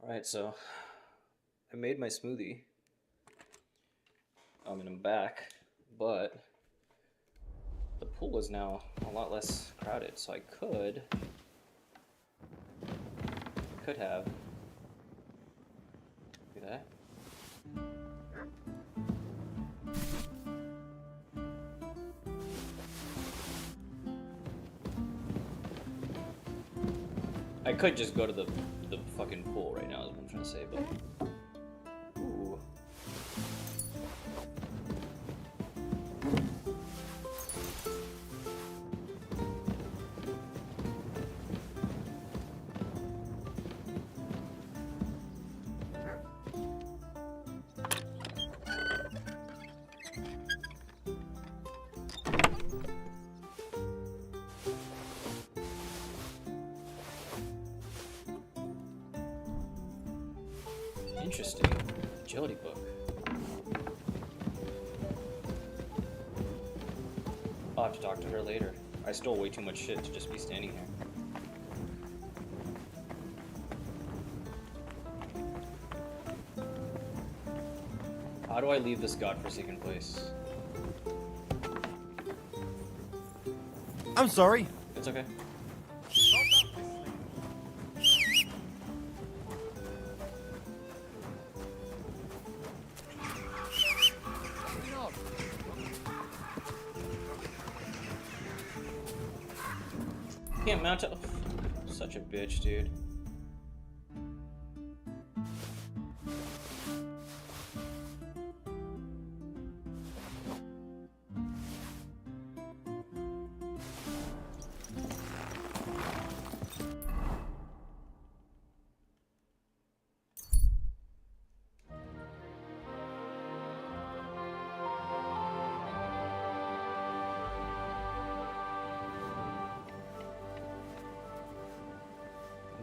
Alright, so I made my smoothie. And I'm back, but the pool is now a lot less crowded, so I could have do that. I could just go to the fucking pool right now, is what I'm trying to say, but ooh. Interesting. Agility book. I'll have to talk to her later. I stole way too much shit to just be standing here. How do I leave this godforsaken place? I'm sorry. It's okay. Can't mount it. Such a bitch, dude.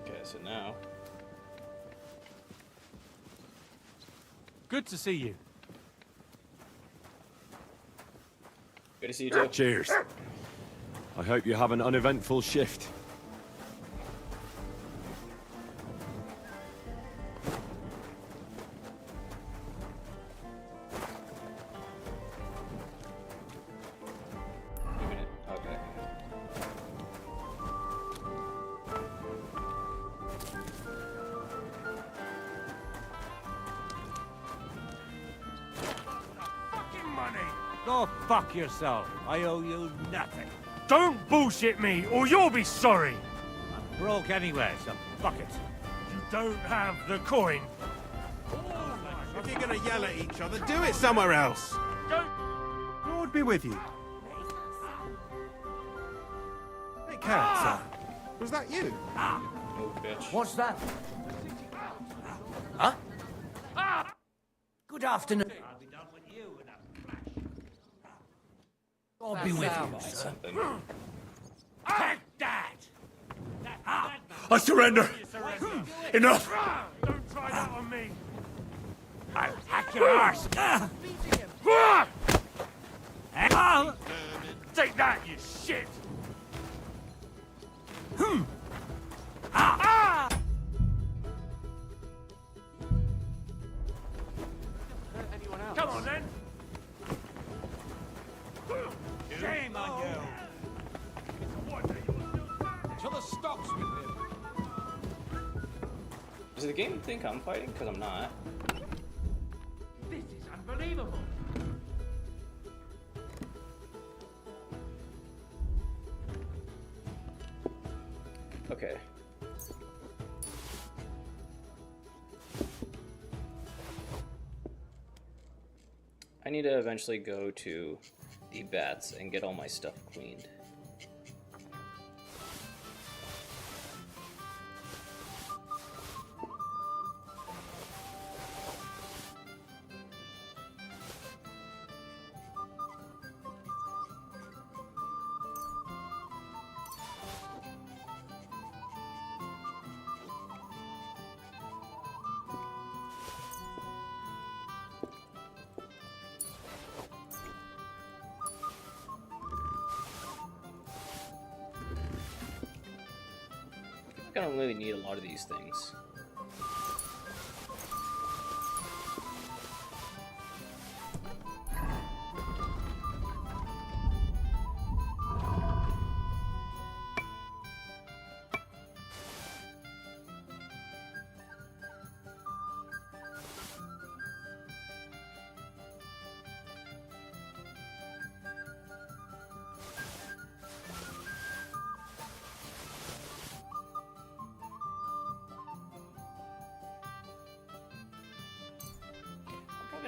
Okay, so now. Good to see you. Good to see you too. Cheers. I hope you have an uneventful shift. Wait a minute. Okay. Fucking money! Go fuck yourself. I owe you nothing. Don't bullshit me, or you'll be sorry! I'm broke anyway, so fuck it. You don't have the coin. If you're gonna yell at each other, do it somewhere else. Don't... Lord be with you. Hey, cat, was that you? Oh, bitch. What's that? Huh? Good afternoon. God be with you, sir. Something. Take that! I surrender. Enough. Don't try that on me! I'll hack your arse. Take that, you shit! Come on, then! Shame on you. Till the stocks with him. Does the game think I'm fighting? Because I'm not. This is unbelievable! Okay. I need to eventually go to the bats and get all my stuff cleaned. I don't really need a lot of these things.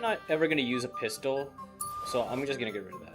not ever gonna use a pistol, so I'm just gonna get rid of that.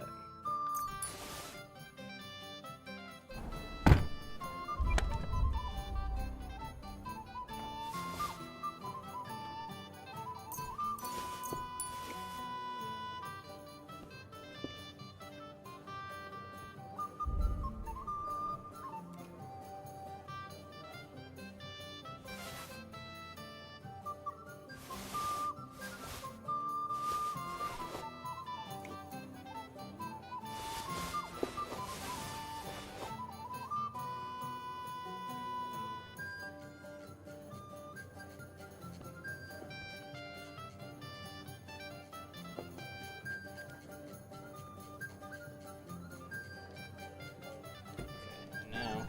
Now,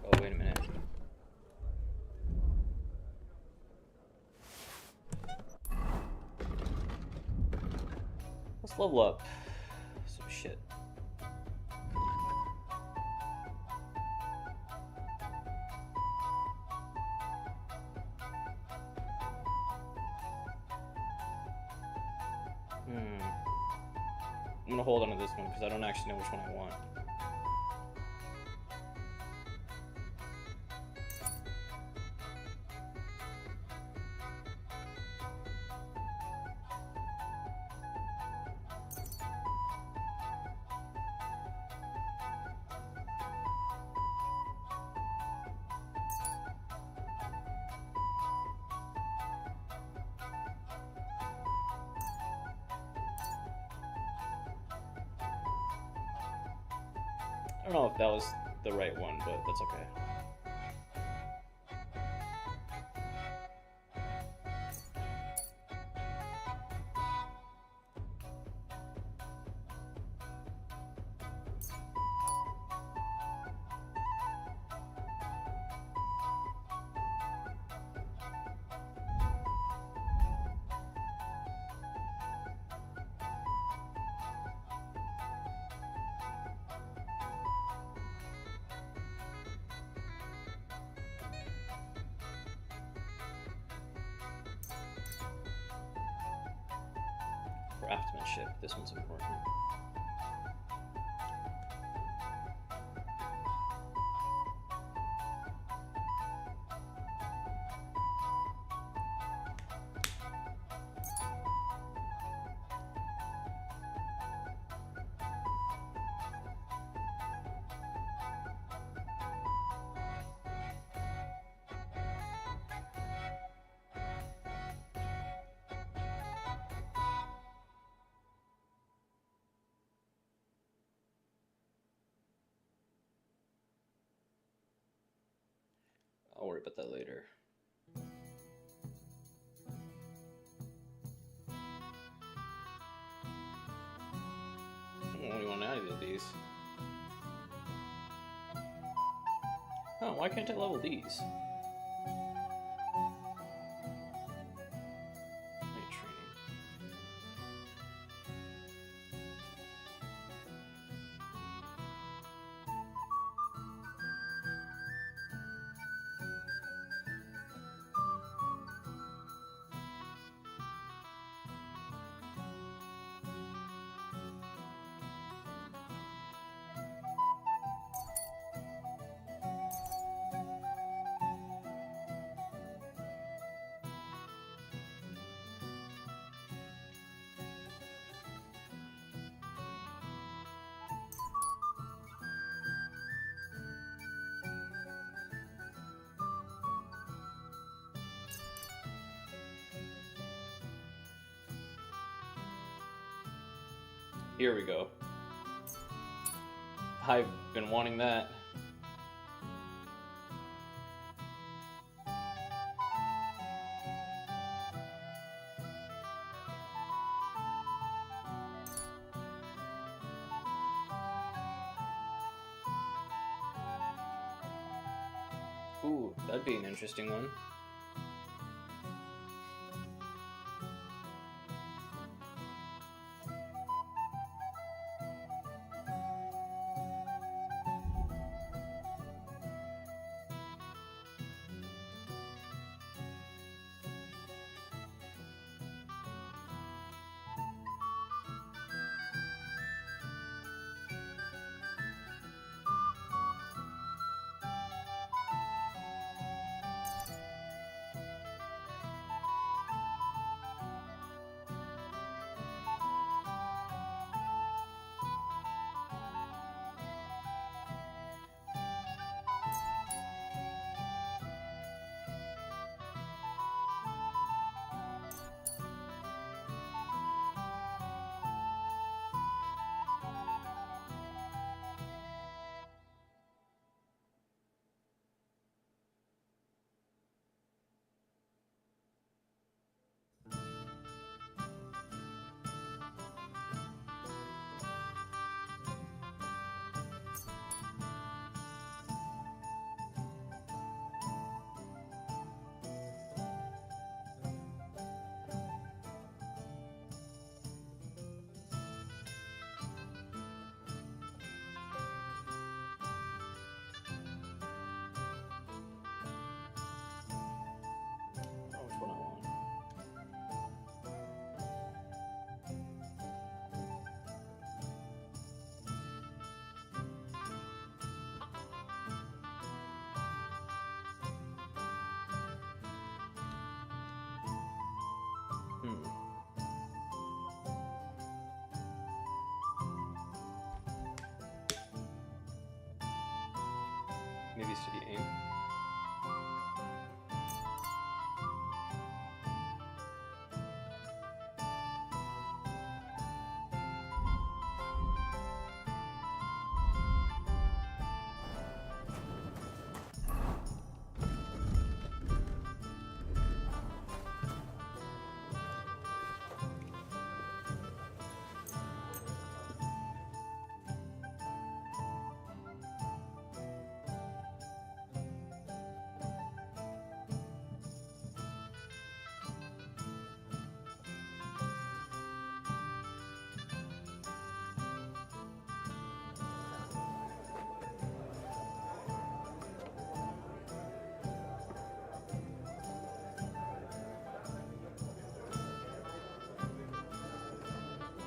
oh wait a minute. Let's level up some shit. I'm gonna hold on to this one because I don't actually know which one I want. I don't know if that was the right one, but that's okay. Craftsmanship, this one's important. I'll worry about that later. I don't really want any of these. Oh, why can't I level these? Night training. Here we go. I've been wanting that. Ooh, that'd be an interesting one. Maybe steady aim.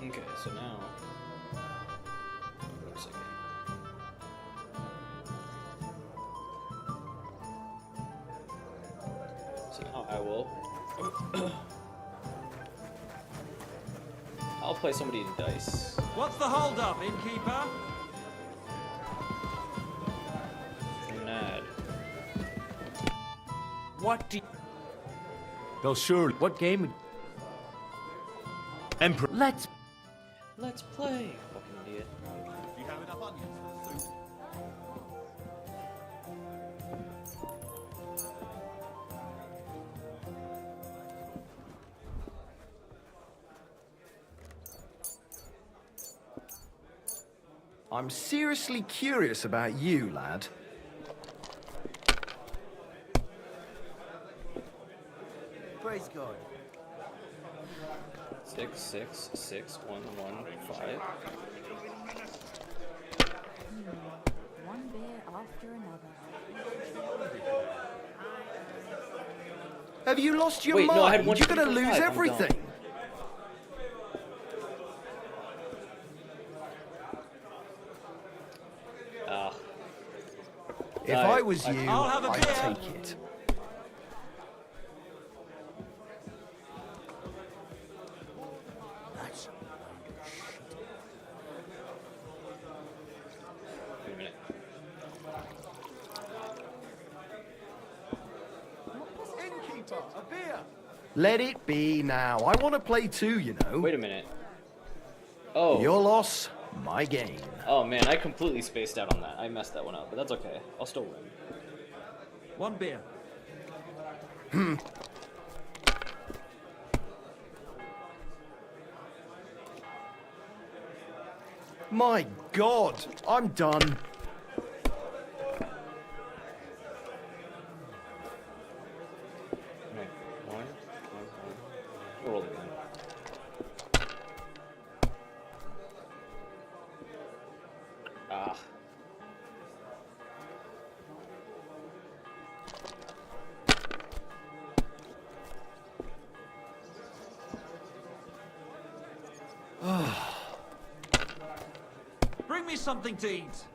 Okay, so now. Wait a second. So now I will. I'll play somebody in dice. What's the hold-up, innkeeper? Nad. What do They'll surely. What game? Emperor. Let's Let's play. Fucking idiot. Do you have enough onions for the soup? I'm seriously curious about you, lad. praise God. 6, 6, 6, 1, 1, 5. One beer after another. Have you lost your Wait, mind? no, I had one You're gonna for lose five, I'm everything. Ah. If Right, I was you, I'll have a I'd beer. take it. That's Wait a minute. Innkeeper, a beer. Let it be now. I want to play too, you know. Wait a minute. Oh. Your loss, my gain. Oh man, I completely spaced out on that. I messed that one up, but that's okay. I'll still win. One beer. My God, I'm done. Okay. One. Roll again. Ah. Bring me something to eat.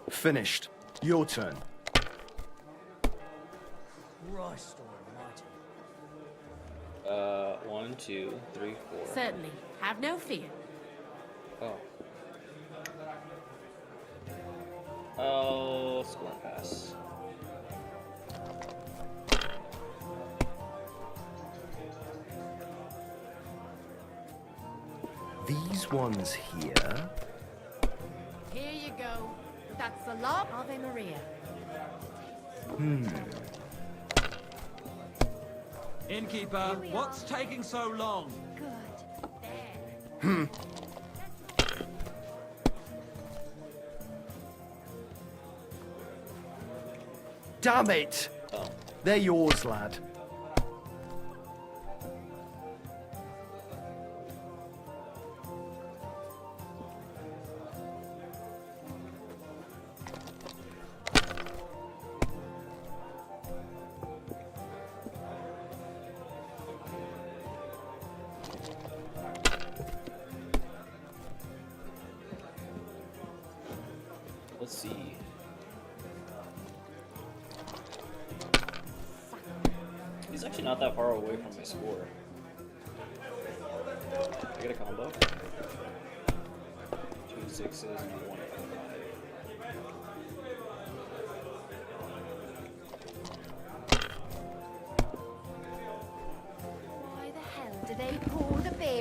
Finished. Your turn. Christ almighty. 1, 2, 3, 4. Certainly. Have no fear. Oh. Oh, score and pass. These ones here. Here you go. That's the law. Ave Maria. Innkeeper, we what's taking so long? Good. There. Damn it! Oh. They're yours, lad. Let's see. He's actually not that far away from my score. I get a combo. 2 6s and a 1 5.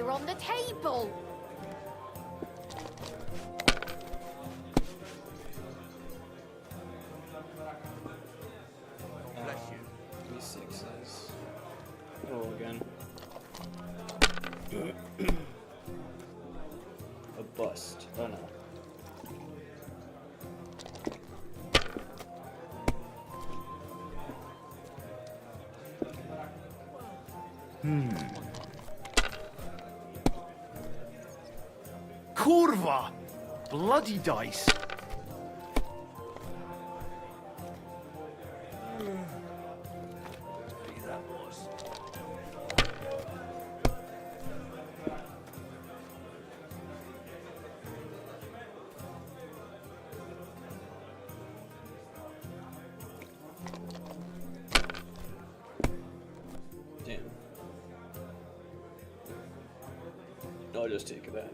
beer on the table. Bless you. D6s. Roll again. A bust. Oh no. Kurva! Bloody dice. That was. Damn. I'll just take that.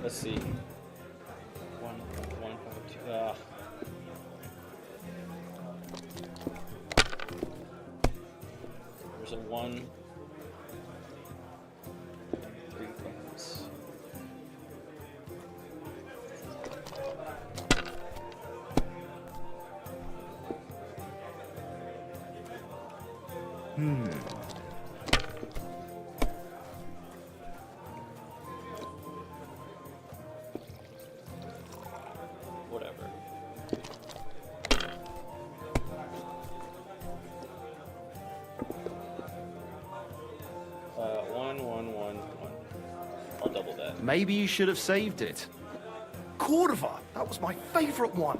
Let's see. 1.2. There's a 1. 3 points. Whatever. One. I'll double that. Maybe you should have saved it. Kurva! That was my favorite one.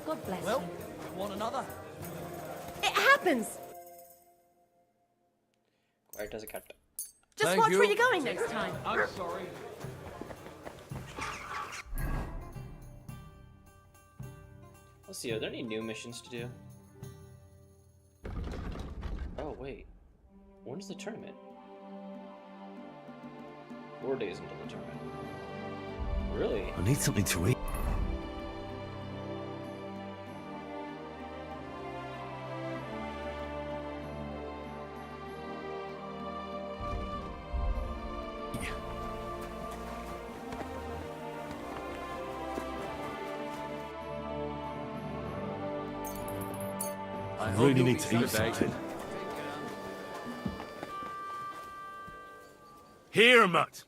God bless Well, you. want another? It happens. Quiet as a cat. Just Thank watch you. where you're going next time. I'm sorry. Let's see, are there any new missions to do? Oh, wait. When's the tournament? 4 days until the tournament. Really? I need something to eat. I really need to eat something. Here, mutt.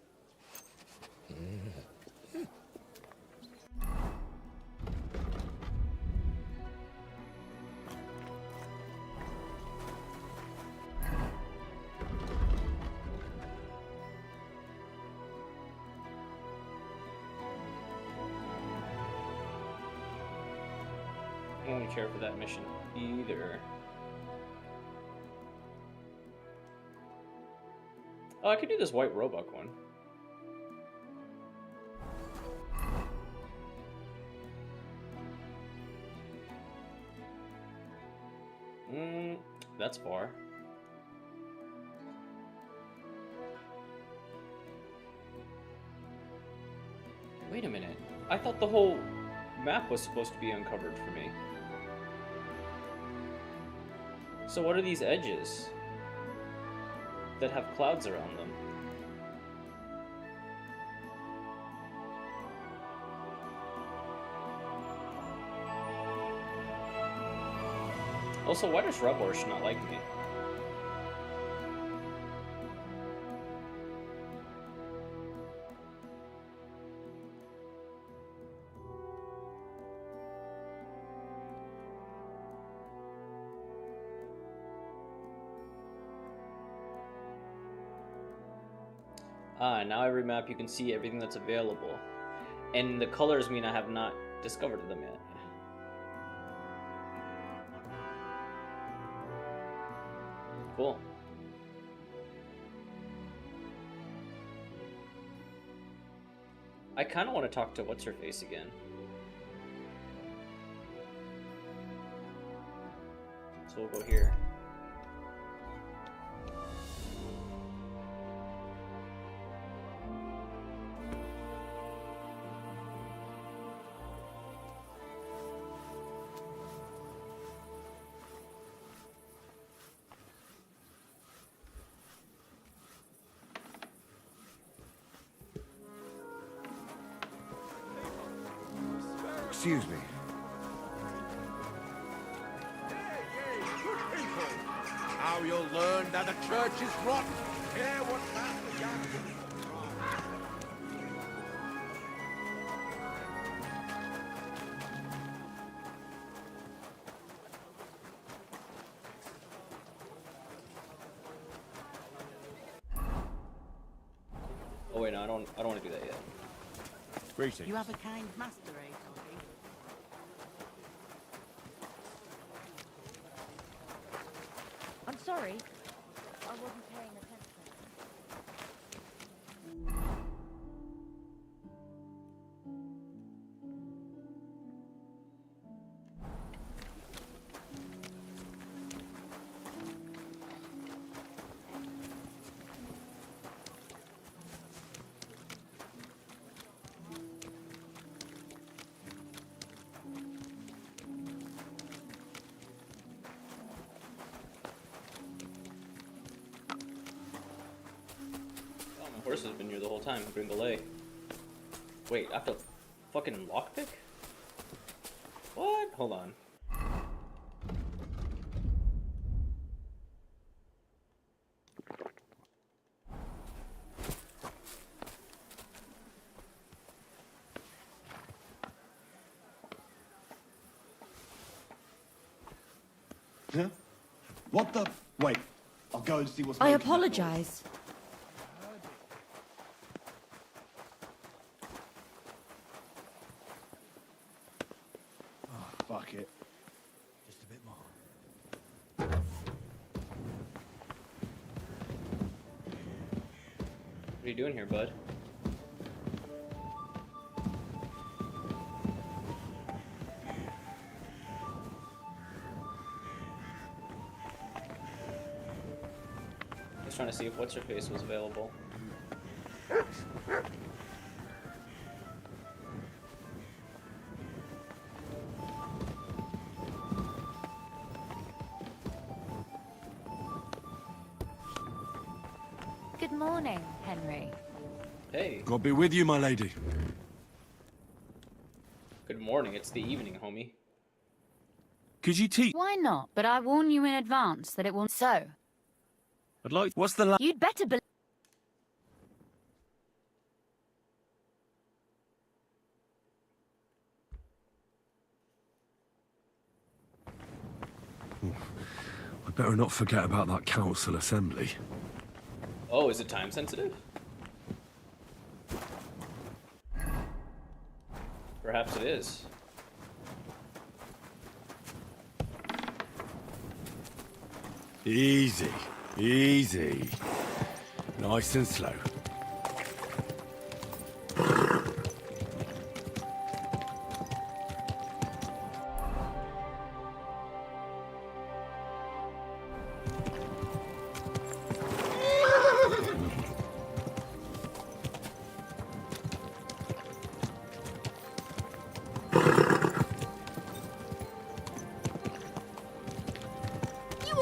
I don't really care for that mission either. Oh, I could do this White Roebuck one. That's far. Wait a minute. I thought the whole map was supposed to be uncovered for me. So what are these edges that have clouds around them? Also, why does Rubborsh not like me? Ah, now every map you can see everything that's available. And the colors mean I have not discovered them yet. Cool. I kind of want to talk to What's-Her-Face again. So we'll go here. Excuse me. Now you'll learn that the church is rotten. Hear what Master Young. Oh wait, no, I don't want to do that yet. Greetings. You have a kind master, eh, Toby? I'm sorry. I wasn't paying attention. Oh, my horse has been here the whole time. Gringolet. Wait, I have to fucking lockpick? What? Hold on. Huh? What the? Wait, I'll go and see what's. I making that noise. apologize. Oh, fuck it. Just a bit more. What are you doing here, bud? Just trying to see if what's-her-face was available. Good morning, Henry. Hey, God be with you, my lady. good morning. It's the evening, homie. Could you teach? Why not? But I warn you in advance that it will. So, I'd like. What's the la? you'd better believe. We better not forget about that council assembly. Oh, is it time sensitive? Perhaps it is. Easy, easy. Nice and slow.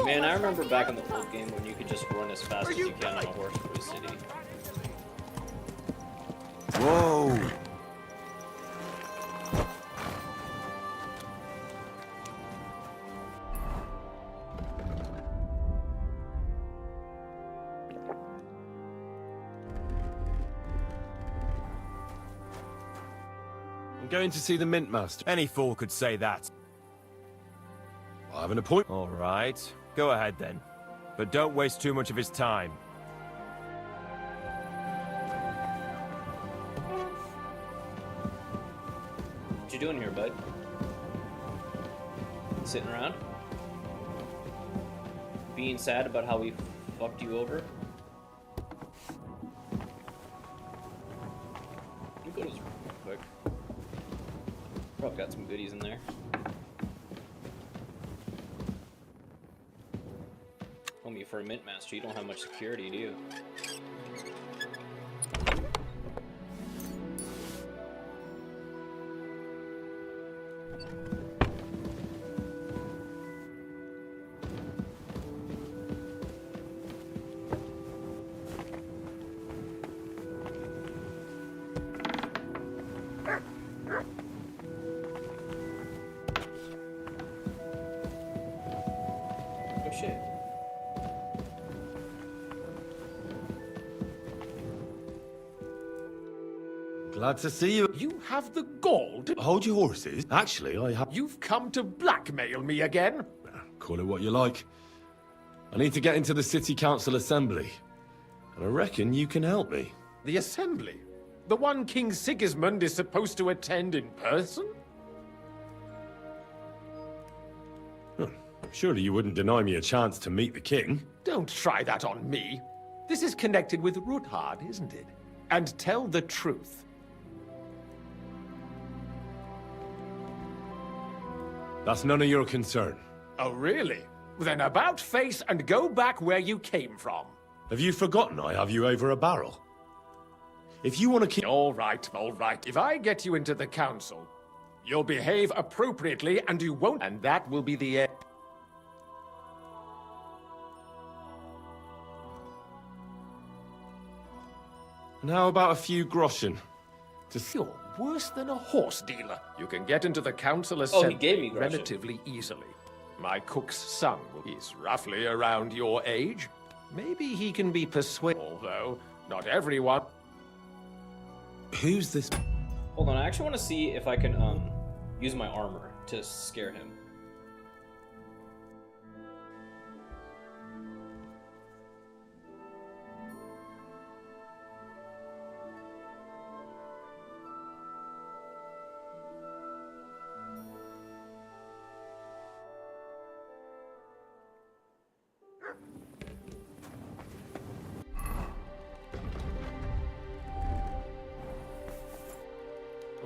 Man, I remember back in the old game when you could just run as fast as you can on a horse through a city. Whoa! I'm going to see the Mint Master. Any fool could say that. I have an appointment. All right. Go ahead then. But don't waste too much of his time. What you doing here, bud? Sitting around? Being sad about how we fucked you over? Let me go to this room real quick. Probably got some goodies in there. me for a mint master. You don't have much security, do you? Oh shit. Glad to see you. You have the gall to... Hold your horses. Actually, I have... You've come to blackmail me again? Call it what you like. I need to get into the City Council Assembly. And I reckon you can help me. The assembly? The one King Sigismund is supposed to attend in person? Surely you wouldn't deny me a chance to meet the king? Don't try that on me. This is connected with Ruthard, isn't it? And tell the truth. That's none of your concern. Oh, really? Then about face and go back where you came from. Have you forgotten I have you over a barrel? If you want to keep... All right, all right. If I get you into the council, you'll behave appropriately and you won't... And that will be the end. And how about a few groschen? You're worse than a horse dealer. You can get into the council Oh, assembly he gave me groschen. relatively easily. My cook's son is roughly around your age. Maybe he can be persuaded, although not everyone. Who's this? Hold on, I actually want to see if I can use my armor to scare him.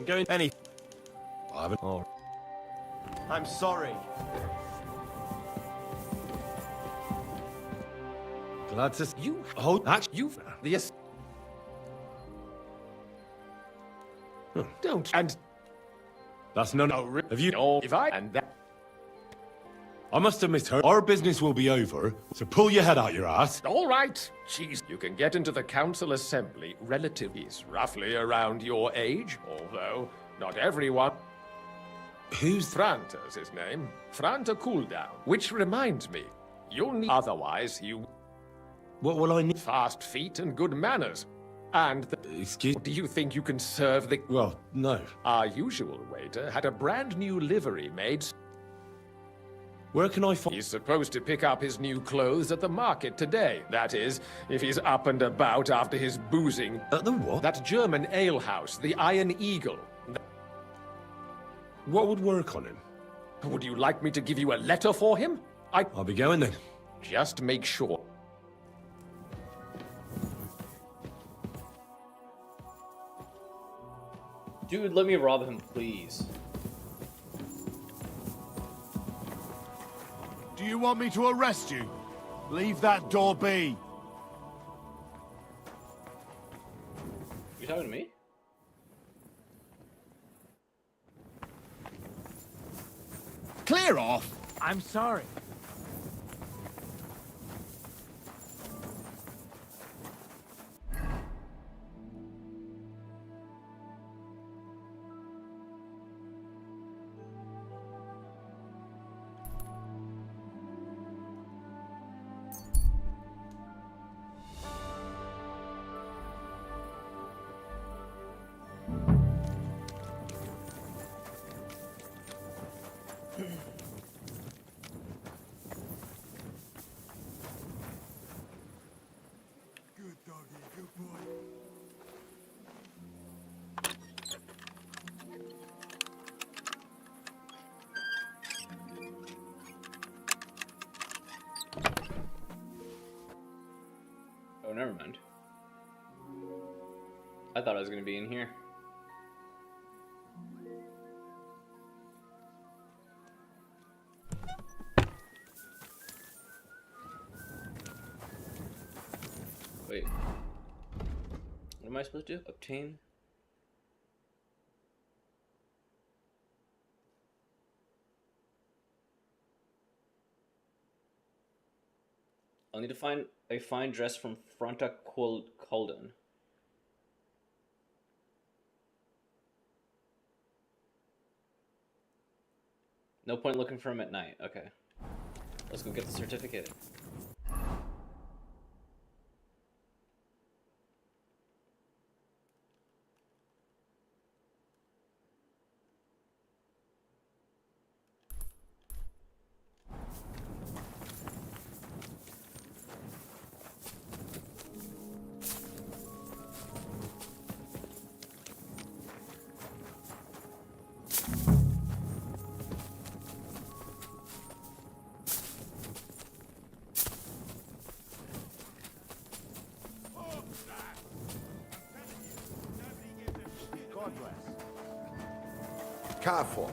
I'm going... Any... I haven't... Oh. I'm sorry. Glad to... You Hold... Actually... You've the don't and That's none... no. Have you... all if I and that I must have misheard. Our business will be over, so pull your head out your ass. all right. Jeez, you can get into the council assembly relatively is roughly around your age, although not everyone. Who's... Franta's his name. Franta Cooldown. Which reminds me, you'll need otherwise you What will I need? fast feet and good manners. And Excuse... do you think you can serve the... Well, no. Our usual waiter had a brand new livery made. Where can I find... He's supposed to pick up his new clothes at the market today. That is, if he's up and about after his boozing. At the what? That German alehouse, the Iron Eagle. What would work on him? Would you like me to give you a letter for him? I'll be going then. Just make sure. Dude, let me rob him, please. Do you want me to arrest you? Leave that door be. You talking to me? Clear off. I'm sorry. Good doggy, good boy. Oh, never mind. I thought I was gonna be in here. Wait. What am I supposed to do? Obtain? I'll need to find a fine dress from Fronta Colden. No point looking for him at night. Okay. Let's go get the certificate. God bless. Careful.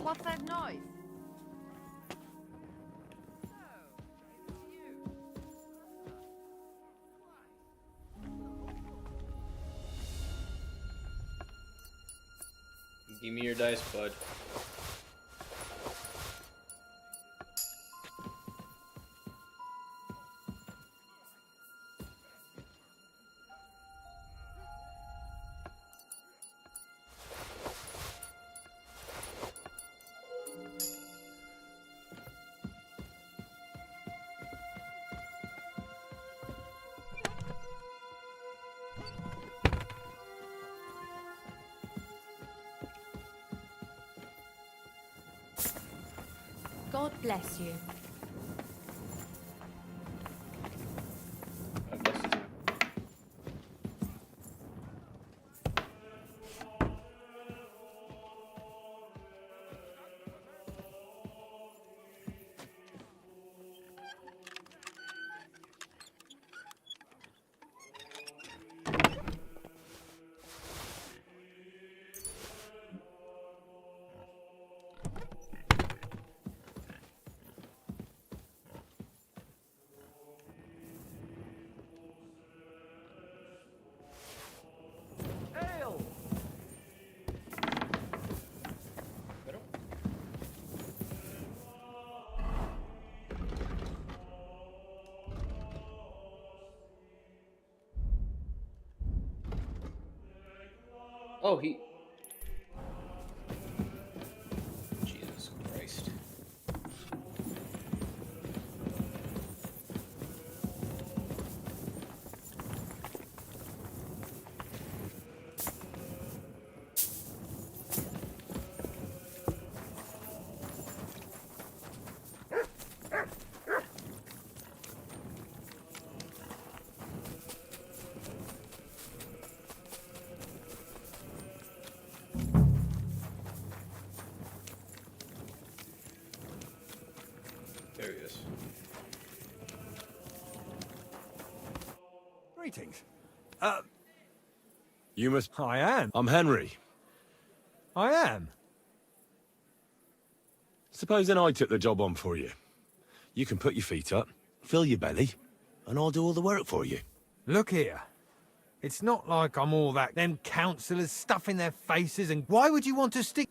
What's that noise? Give me your dice, bud. God bless you. God bless you. Oh, he... Jesus Christ. There he is. Greetings. You must... I am. I'm Henry. I am. Supposing I took the job on for you. You can put your feet up, fill your belly, and I'll do all the work for you. Look here. It's not like I'm all that. Them councillors stuffing their faces, and why would you want to stick...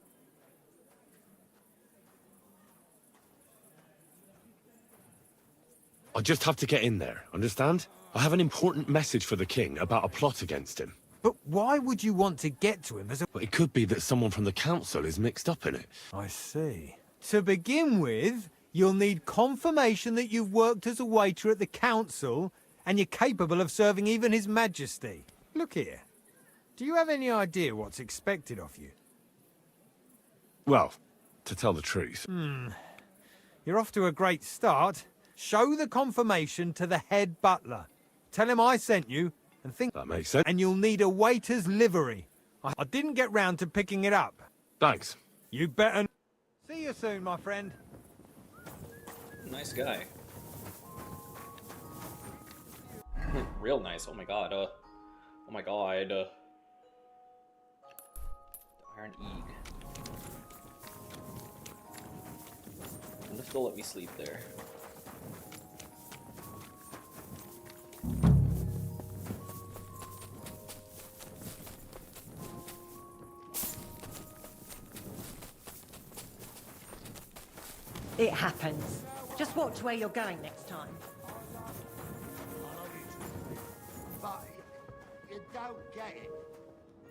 I just have to get in there, understand? I have an important message for the king about a plot against him. But why would you want to get to him as a... But it could be that someone from the council is mixed up in it. I see. To begin with, you'll need confirmation that you've worked as a waiter at the council and you're capable of serving even His Majesty. Look here. Do you have any idea what's expected of you? Well, to tell the truth. You're off to a great start. Show the confirmation to the head butler. Tell him I sent you and think... That makes sense. And you'll need a waiter's livery. I didn't get round to picking it up. Thanks. You better... See you soon, my friend. Nice guy. real nice. Oh my god. Oh my god. The Iron Egg. I wonder if they'll let me sleep there. It happens. Just watch where you're going next time. But you don't get it.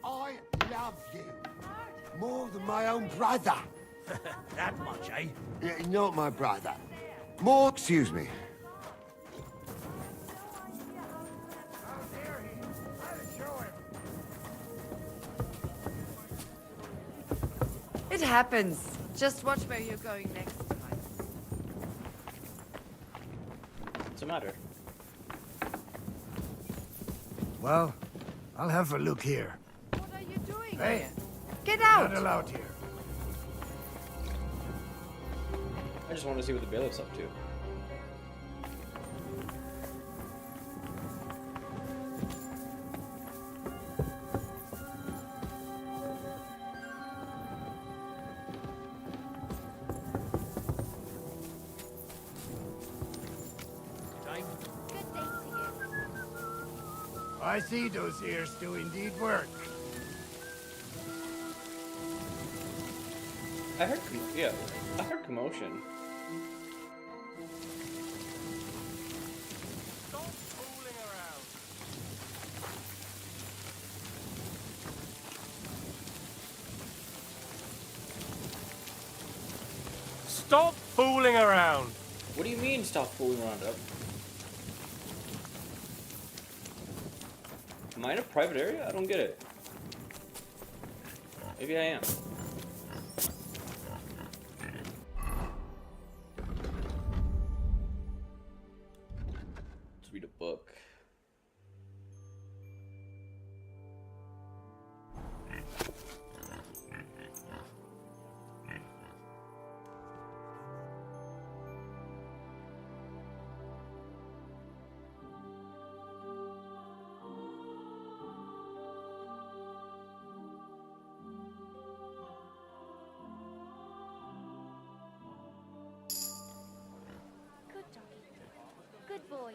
I love you. More than my own brother. That much, eh? Yeah, not my brother. More, excuse me. How dare he? I'll show him. It happens. Just watch where you're going next time. What's the matter? Well, I'll have a look here. What are you doing Hey, here? Get out! not allowed here. I just want to see what the bailiff's up to. Good day to you. I see those ears do indeed work. I heard, yeah, I heard commotion. Stop fooling around. Stop fooling around. What do you mean, stop fooling around? Am I in a private area? I don't get it. Maybe I am. Let's read a book. Good doggy. Good boy.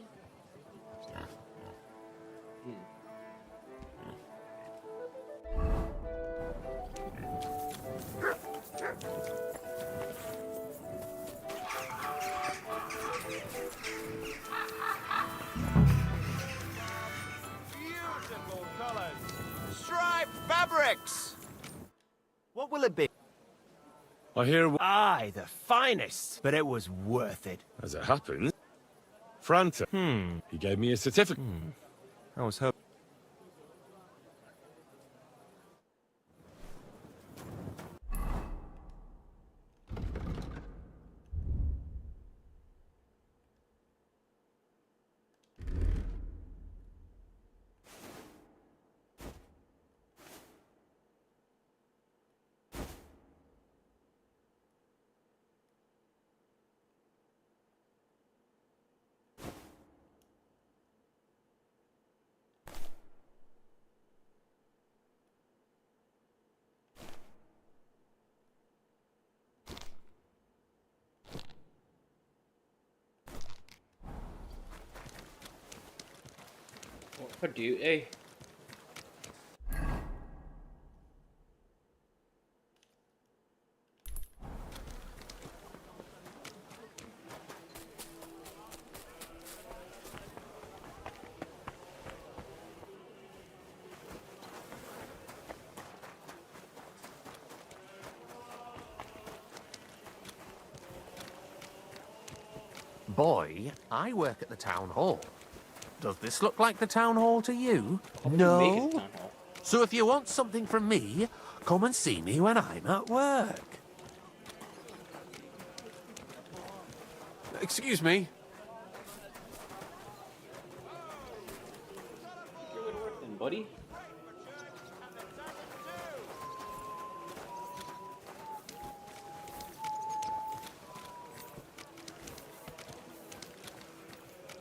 Beautiful colors. Striped fabrics. What will it be? I hear, Aye, the finest. But it was worth it. as it happens, Franta. He gave me a certificate. I was hoping. What do you, hey? Boy, I work at the town hall. Does this look like the town hall to you? Make it No? town hall. So if you want something from me, come and see me when I'm at work. Excuse me. You're good work then, buddy.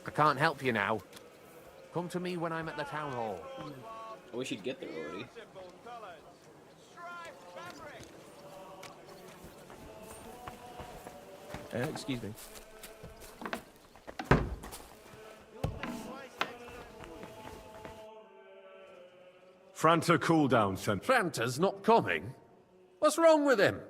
I can't help you now. Come to me when I'm at the town hall. I wish you'd get there already. Excuse me. Franta cooldown sent. Franta's not coming? What's wrong with him?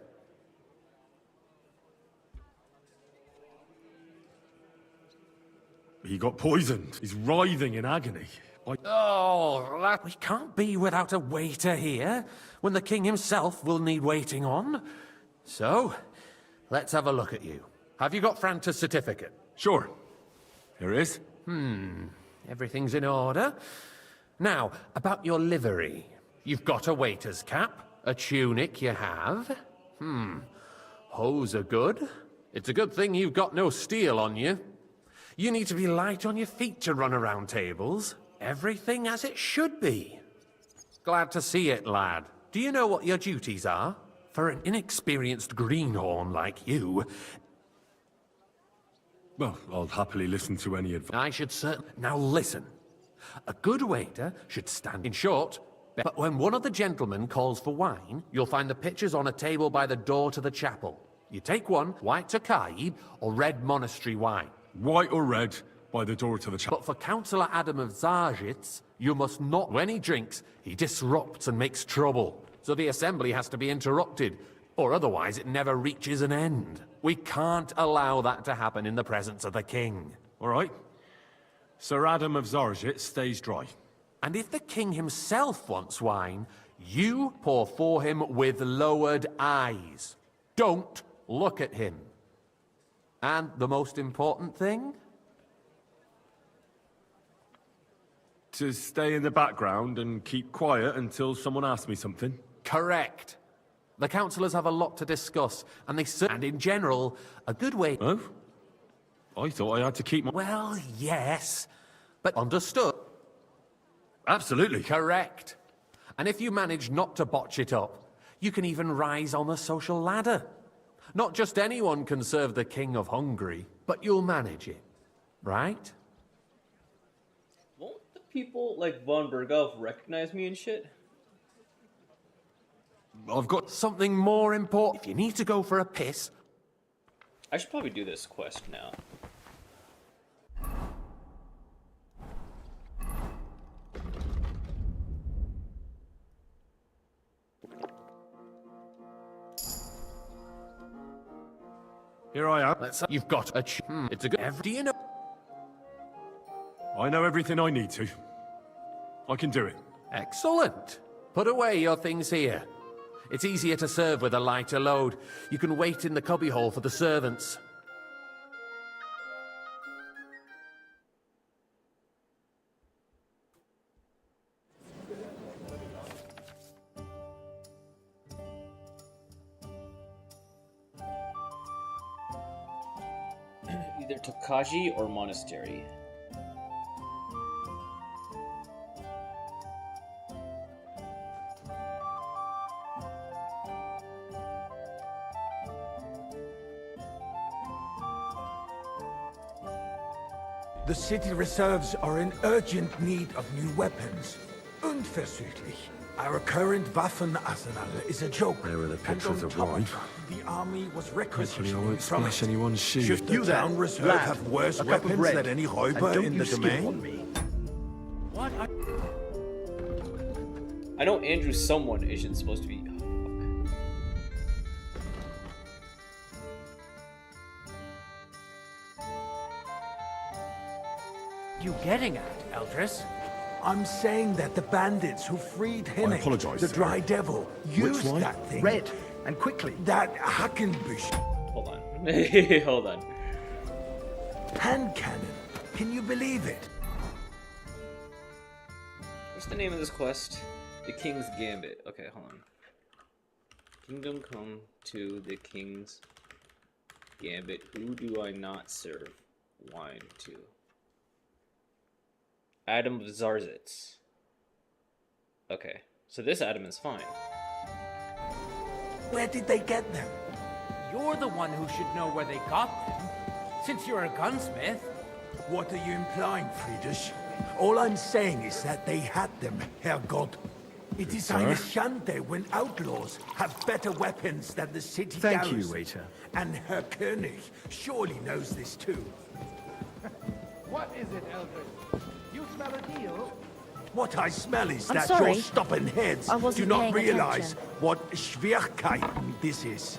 He got poisoned. He's writhing in agony. Oh, we can't be without a waiter here, when the king himself will need waiting on. So, let's have a look at you. Have you got Franta's certificate? Sure. Here it is. Everything's in order. Now, about your livery. You've got a waiter's cap, a tunic you have. Hose are good. It's a good thing you've got no steel on you. You need to be light on your feet to run around tables. Everything as it should be. Glad to see it, lad. Do you know what your duties are? For an inexperienced greenhorn like you... Well, I'll happily listen to any advice. I should certainly... Now listen. A good waiter should stand in short, but when one of the gentlemen calls for wine, you'll find the pitchers on a table by the door to the chapel. You take one, white Tokaib, or red monastery wine. White or red, by the door to the chapel. But for Councillor Adam of Zarjitz, you must not... When he drinks, he disrupts and makes trouble. So the assembly has to be interrupted, or otherwise it never reaches an end. We can't allow that to happen in the presence of the king. All right. Sir Adam of Zarjit stays dry. And if the king himself wants wine, you pour for him with lowered eyes. Don't look at him. And the most important thing? To stay in the background and keep quiet until someone asks me something. Correct. The councillors have a lot to discuss, and and in general, a good way... Oh? I thought I had to keep my... Well, yes, but understood. Absolutely. Correct. And if you manage not to botch it up, you can even rise on the social ladder. Not just anyone can serve the King of Hungary, but you'll manage it, right? Won't the people like von Berghoff recognize me and shit? I've got something more important. If you need to go for a piss... I should probably do this quest now. Here I am. You've got a it's a good... Do you know... I know everything I need to. I can do it. Excellent. Put away your things here. It's easier to serve with a lighter load. You can wait in the cubbyhole for the servants. Either Tokaji or monastery. The city reserves are in urgent need of new weapons. Unverzüglich. Our current Waffenarsenal is a joke. There are the And pictures on of top wine. the army was Hopefully I requisitioning won't from splash it. anyone's shoes. Should the town reserve have worse weapons than any Räuber in the domain? What? I know Andrew someone isn't supposed to be. You getting at, Eldris? I'm saying that the bandits who freed Hinnick, apologize, the sir. Dry Devil, used one? that thing. Red, and quickly. That Hackenbush Hold on. Hold on. hand cannon. Can you believe it? What's the name of this quest? The King's Gambit. Okay, hold on. Kingdom come to the King's Gambit. Who do I not serve wine to? Adam of Zarzitz. Okay, so this Adam is fine. Where did they get them? You're the one who should know where they got them, since you're a gunsmith. What are you implying, Friedrich? All I'm saying is that they had them, Herr God. It is eine Schande when outlaws have better weapons than the city Thank you, garrison. waiter. And Herr König surely knows this too. What is it, Eldred? You smell a deal? What I smell is I'm that sorry. your stubborn heads I wasn't do not paying realize attention. what Schwierigkeiten this is.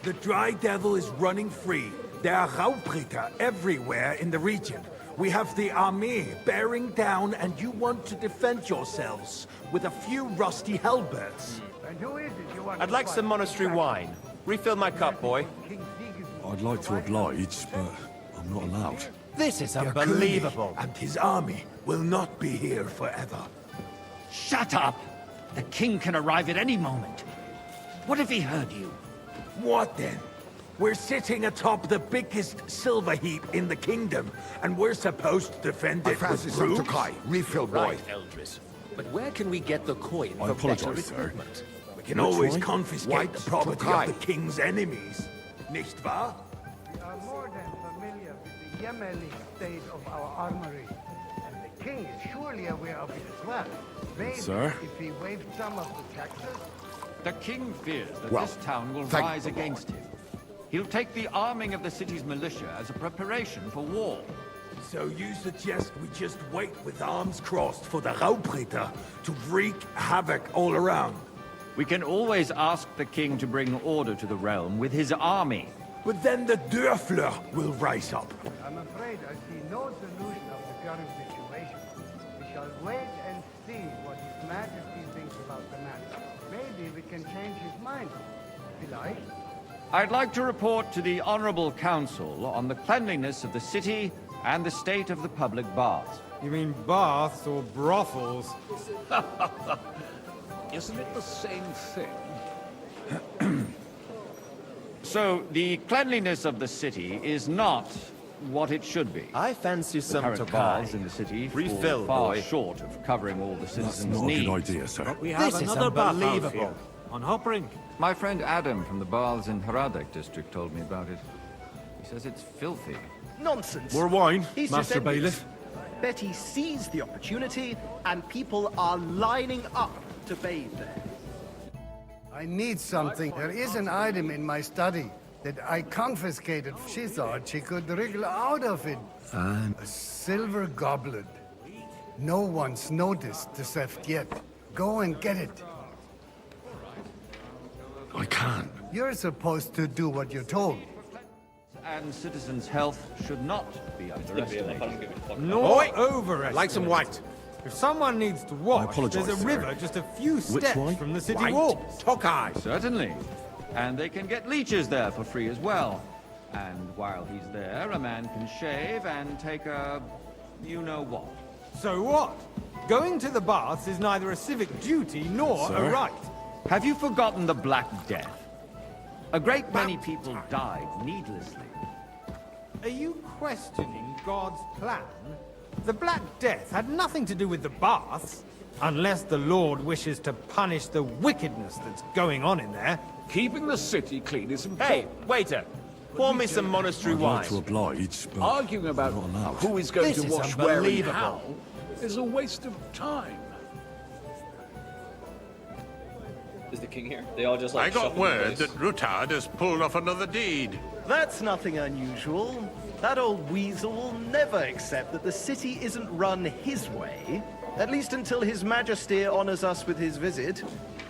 The Dry Devil is running free. There are Raubritter everywhere in the region. We have the army bearing down, and you want to defend yourselves with a few rusty halberds. And who is it you want I'd to like fight? some monastery wine. Refill my cup, boy. I'd like to oblige, but I'm not allowed. This is Herr unbelievable. König and his army will not be here forever. Shut up! The king can arrive at any moment. What if he heard you? What then? We're sitting atop the biggest silver heap in the kingdom, and we're supposed to defend it with brooms? Refill, boy. Eldris. But where can we get the coin I for better apologize, sir. equipment? We can always way? confiscate White the property Tokai. of the king's enemies. Nicht wahr? We are more than familiar with the Yemeni state of our armory. And the king is surely aware of it as well. Maybe Sir? if he waived some of the taxes. The king fears that Well, this town will thank rise the Lord. against him. He'll take the arming of the city's militia as a preparation for war. So you suggest we just wait with arms crossed for the Raubritter to wreak havoc all around? We can always ask the king to bring order to the realm with his army. But then the Dörfler will rise up. I'm afraid I see no solution of the current situation. We shall wait and see what His Majesty thinks about the matter. Maybe we can change his mind. If you like. I'd like to report to the Honorable Council on the cleanliness of the city and the state of the public baths. You mean baths or brothels? Isn't it the same thing? So, the cleanliness of the city is not what it should be. I fancy some Current Tokai. baths in the city Refill, fall far boy. short of covering all the That's citizens' not a needs. good idea, sir. We have This is another bathhouse unbelievable. here, on Hopring. My friend Adam from the baths in Haradek district told me about it. He says it's filthy. Nonsense. More wine, He's Master just envious. Bailiff. Betty seized the opportunity, and people are lining up to bathe there. I need something. There is an item in my study that I confiscated. She thought she could wriggle out of it. A silver goblet. No one's noticed the theft yet. Go and get it. I can't. You're supposed to do what you're told. And citizens' health should not be underestimated. Nor overestimated. Like some white. If someone needs to wash, apologise, there's a sir. river just a few steps one? from the city White walls. Tokai. Certainly. And they can get leeches there for free as well. And while he's there, a man can shave and take a... you-know-what. So what? Going to the baths is neither a civic duty nor Sir? a right. Have you forgotten the Black Death? A great many people died needlessly. Are you questioning God's plan? The Black Death had nothing to do with the baths, unless the Lord wishes to punish the wickedness that's going on in there. Keeping the city clean is important. Hey, waiter. Pour me some monastery I'd wine. like to oblige, but Arguing about I'm not allowed. who is going This to is wash where and unbelievable. how is a waste of time. Is the king here? They all just like I got shuffle in word place. that Rutard has pulled off another deed. That's nothing unusual. That old weasel will never accept that the city isn't run his way, at least until His Majesty honors us with his visit.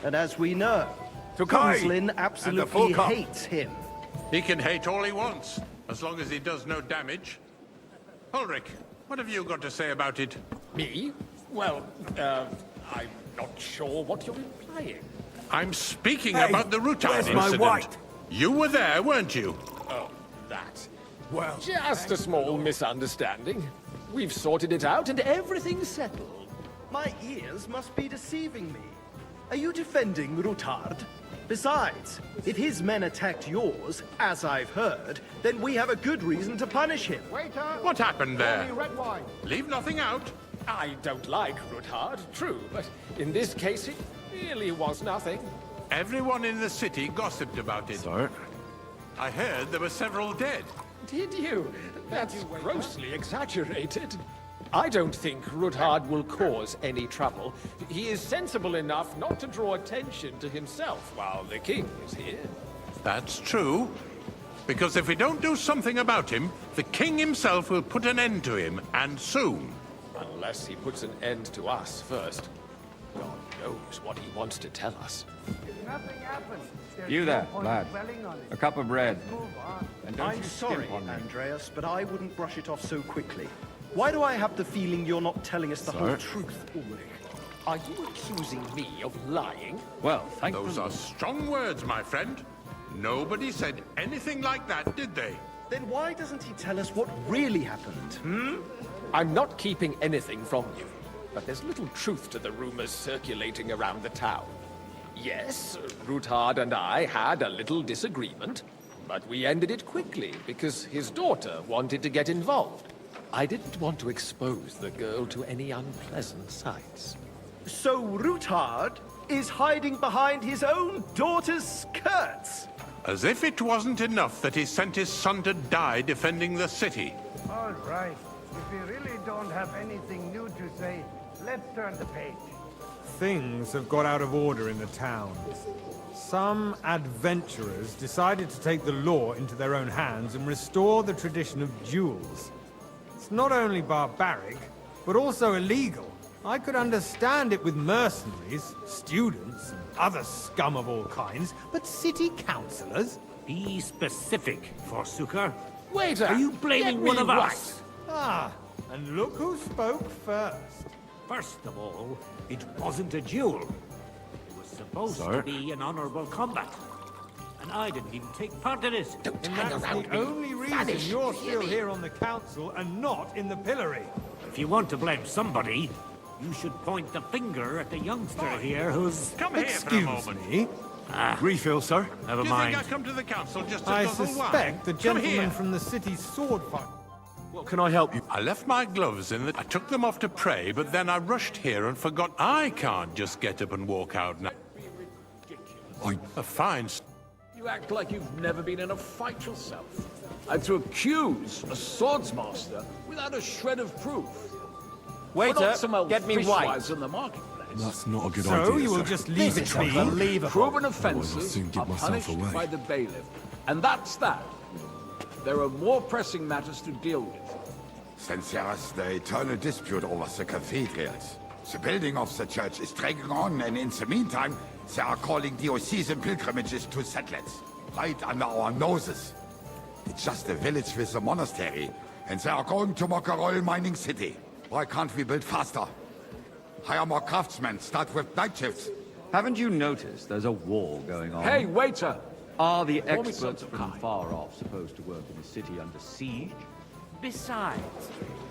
And as we know, Tokai! Kunslin And the absolutely full cup. hates him. He can hate all he wants, as long as he does no damage. Ulrich, what have you got to say about it? Me? Well, I'm not sure what you're implying. I'm speaking Hey, about the Rutard where's my incident. white? You were there, weren't you? Oh, that. Well, Just a small misunderstanding. We've sorted it out and everything's settled. My ears must be deceiving me. Are you defending Rutard? Besides, if his men attacked yours, as I've heard, then we have a good reason to punish him. Waiter! What happened there? Only red wine. Leave nothing out. I don't like Ruthard, true, but in this case it really was nothing. Everyone in the city gossiped about it. Sir? I heard there were several dead. Did you? That's grossly exaggerated. I don't think Ruthard will cause any trouble. He is sensible enough not to draw attention to himself while the king is here. That's true. Because if we don't do something about him, the king himself will put an end to him, and soon. Unless he puts an end to us first. God knows what he wants to tell us. If nothing happens, there's You no there, point lad. dwelling on it. A cup of bread. Move on. And don't I'm you sorry, skimp on me. Andreas, but I wouldn't brush it off so quickly. Why do I have the feeling you're not telling us the whole truth, Ulrich? Are you accusing me of lying? Well, thank Those the are Lord. strong words, my friend. Nobody said anything like that, did they? Then why doesn't he tell us what really happened, I'm not keeping anything from you, but there's little truth to the rumors circulating around the town. Yes, Ruthard and I had a little disagreement, but we ended it quickly because his daughter wanted to get involved. I didn't want to expose the girl to any unpleasant sights. So Ruthard is hiding behind his own daughter's skirts? As if it wasn't enough that he sent his son to die defending the city. All right. If we really don't have anything new to say, let's turn the page. Things have got out of order in the town. Some adventurers decided to take the law into their own hands and restore the tradition of duels. It's not only barbaric, but also illegal. I could understand it with mercenaries, students, and other scum of all kinds, but city councillors? Be specific, Forsooker. Waiter! Are you blaming get one me of right. us? Ah, and look who spoke first. First of all, it wasn't a duel. It was supposed to be an honorable combat. And I didn't even take part in it. Don't And hang that's around the me. only reason Vanish, you're you hear still me? here on the council and not in the pillory. If you want to blame somebody, you should point the finger at the youngster here who's... Come here for a Excuse moment. me. Refill, sir. Never Do you mind. think I come to the council just to I guzzle suspect wine? the Come here. gentleman from the city's sword fight. What can I help you? I left my gloves in I took them off to pray, but then I rushed here and forgot I can't just get up and walk out now. A fine... You act like you've never been in a fight yourself. And to accuse a swordsmaster without a shred of proof. Waiter, get me wine. Fishwives in the marketplace. That's not a good So idea, you will sir. just leave it This to is me? unbelievable. Proven I'll offences soon give are myself punished away. by the bailiff. And that's that. There are more pressing matters to deal with. Since there is the eternal dispute over the cathedrals, the building of the church is dragging on, and in the meantime, they are calling diocesan pilgrimages to settlers, right under our noses. It's just a village with a monastery, and they are going to mock a royal mining city. Why can't we build faster? Hire more craftsmen, start with night shifts. Haven't you noticed there's a war going on? Hey, waiter! Are the Pour me experts some from pie. far off supposed to work in a city under siege? Besides,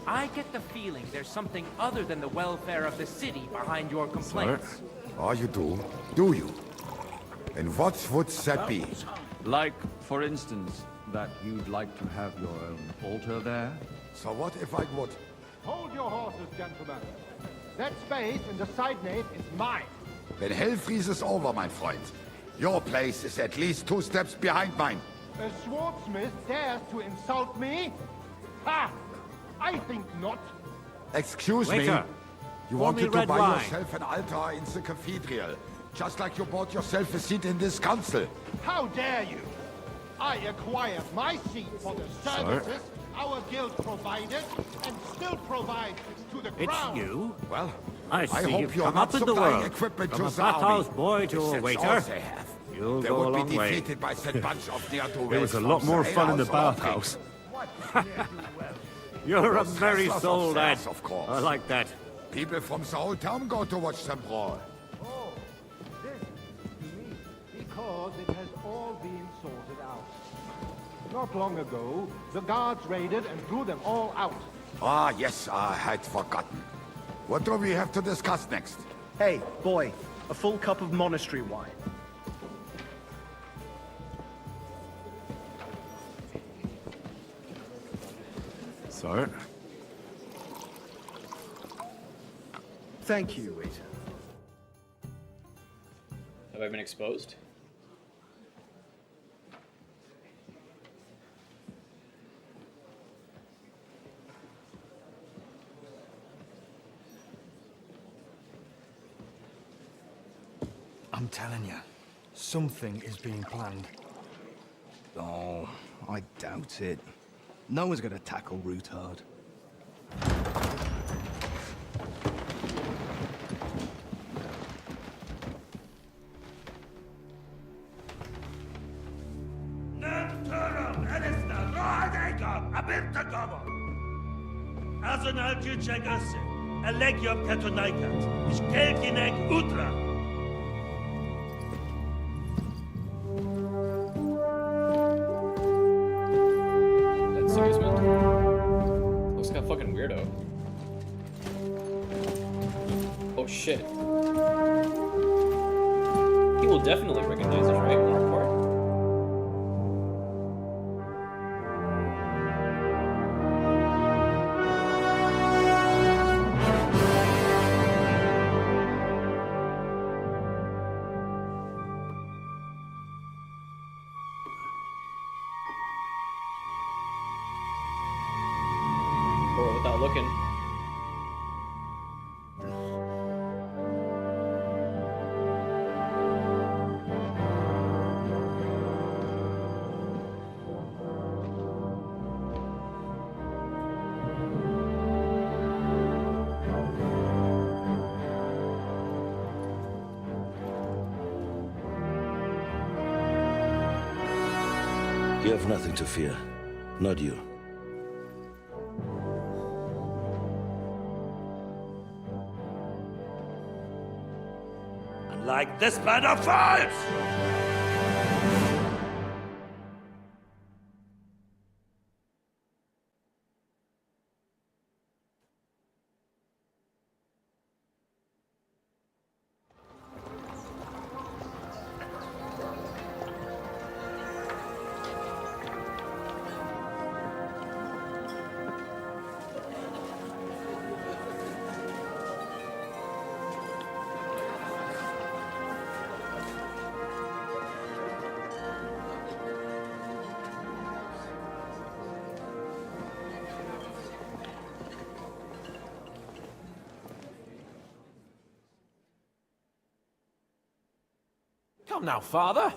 I get the feeling there's something other than the welfare of the city behind your complaints. Oh, you do? Do you? And what would that be? Like, for instance, that you'd like to have your own altar there? So what if I would? Hold your horses, gentlemen. That space in the side nave is mine. Then hell freezes over, my friend. Your place is at least 2 steps behind mine. A swordsmith dares to insult me? Ha! I think not. Excuse Waiter, me. You pour me wanted to red buy wine. yourself an altar in the cathedral, just like you bought yourself a seat in this council. How dare you? I acquired my seat for the services our guild provided and still provides to the It's crown. you? Well, I see hope you've you're come not up in the supplying world. equipment From to a the army. bathhouse boy to If a that's waiter. all they have, You'll they go a would long be way. defeated by that bunch of ne'er-do-wells. There was a lot from more the fun in the alehouse or bathhouse. You're a Those merry wrestlers soul, of lad. theirs, of course. I like that. People from the whole town go to watch them brawl. Oh, this is unique because it has all been sorted out. Not long ago, the guards raided and threw them all out. Ah, yes, I had forgotten. What do we have to discuss next? Hey, boy, a full cup of monastery wine. Sir? Thank you, waiter. Have I been exposed? I'm telling you, something is being planned. Oh, I doubt it. No one's gonna tackle Ruthard. That's Sigismund? Looks like a fucking weirdo. Oh shit. He will definitely recognize us, right? Marquardt? Or without looking. You have nothing to fear. Not you. Like this band of fools! Come now, father.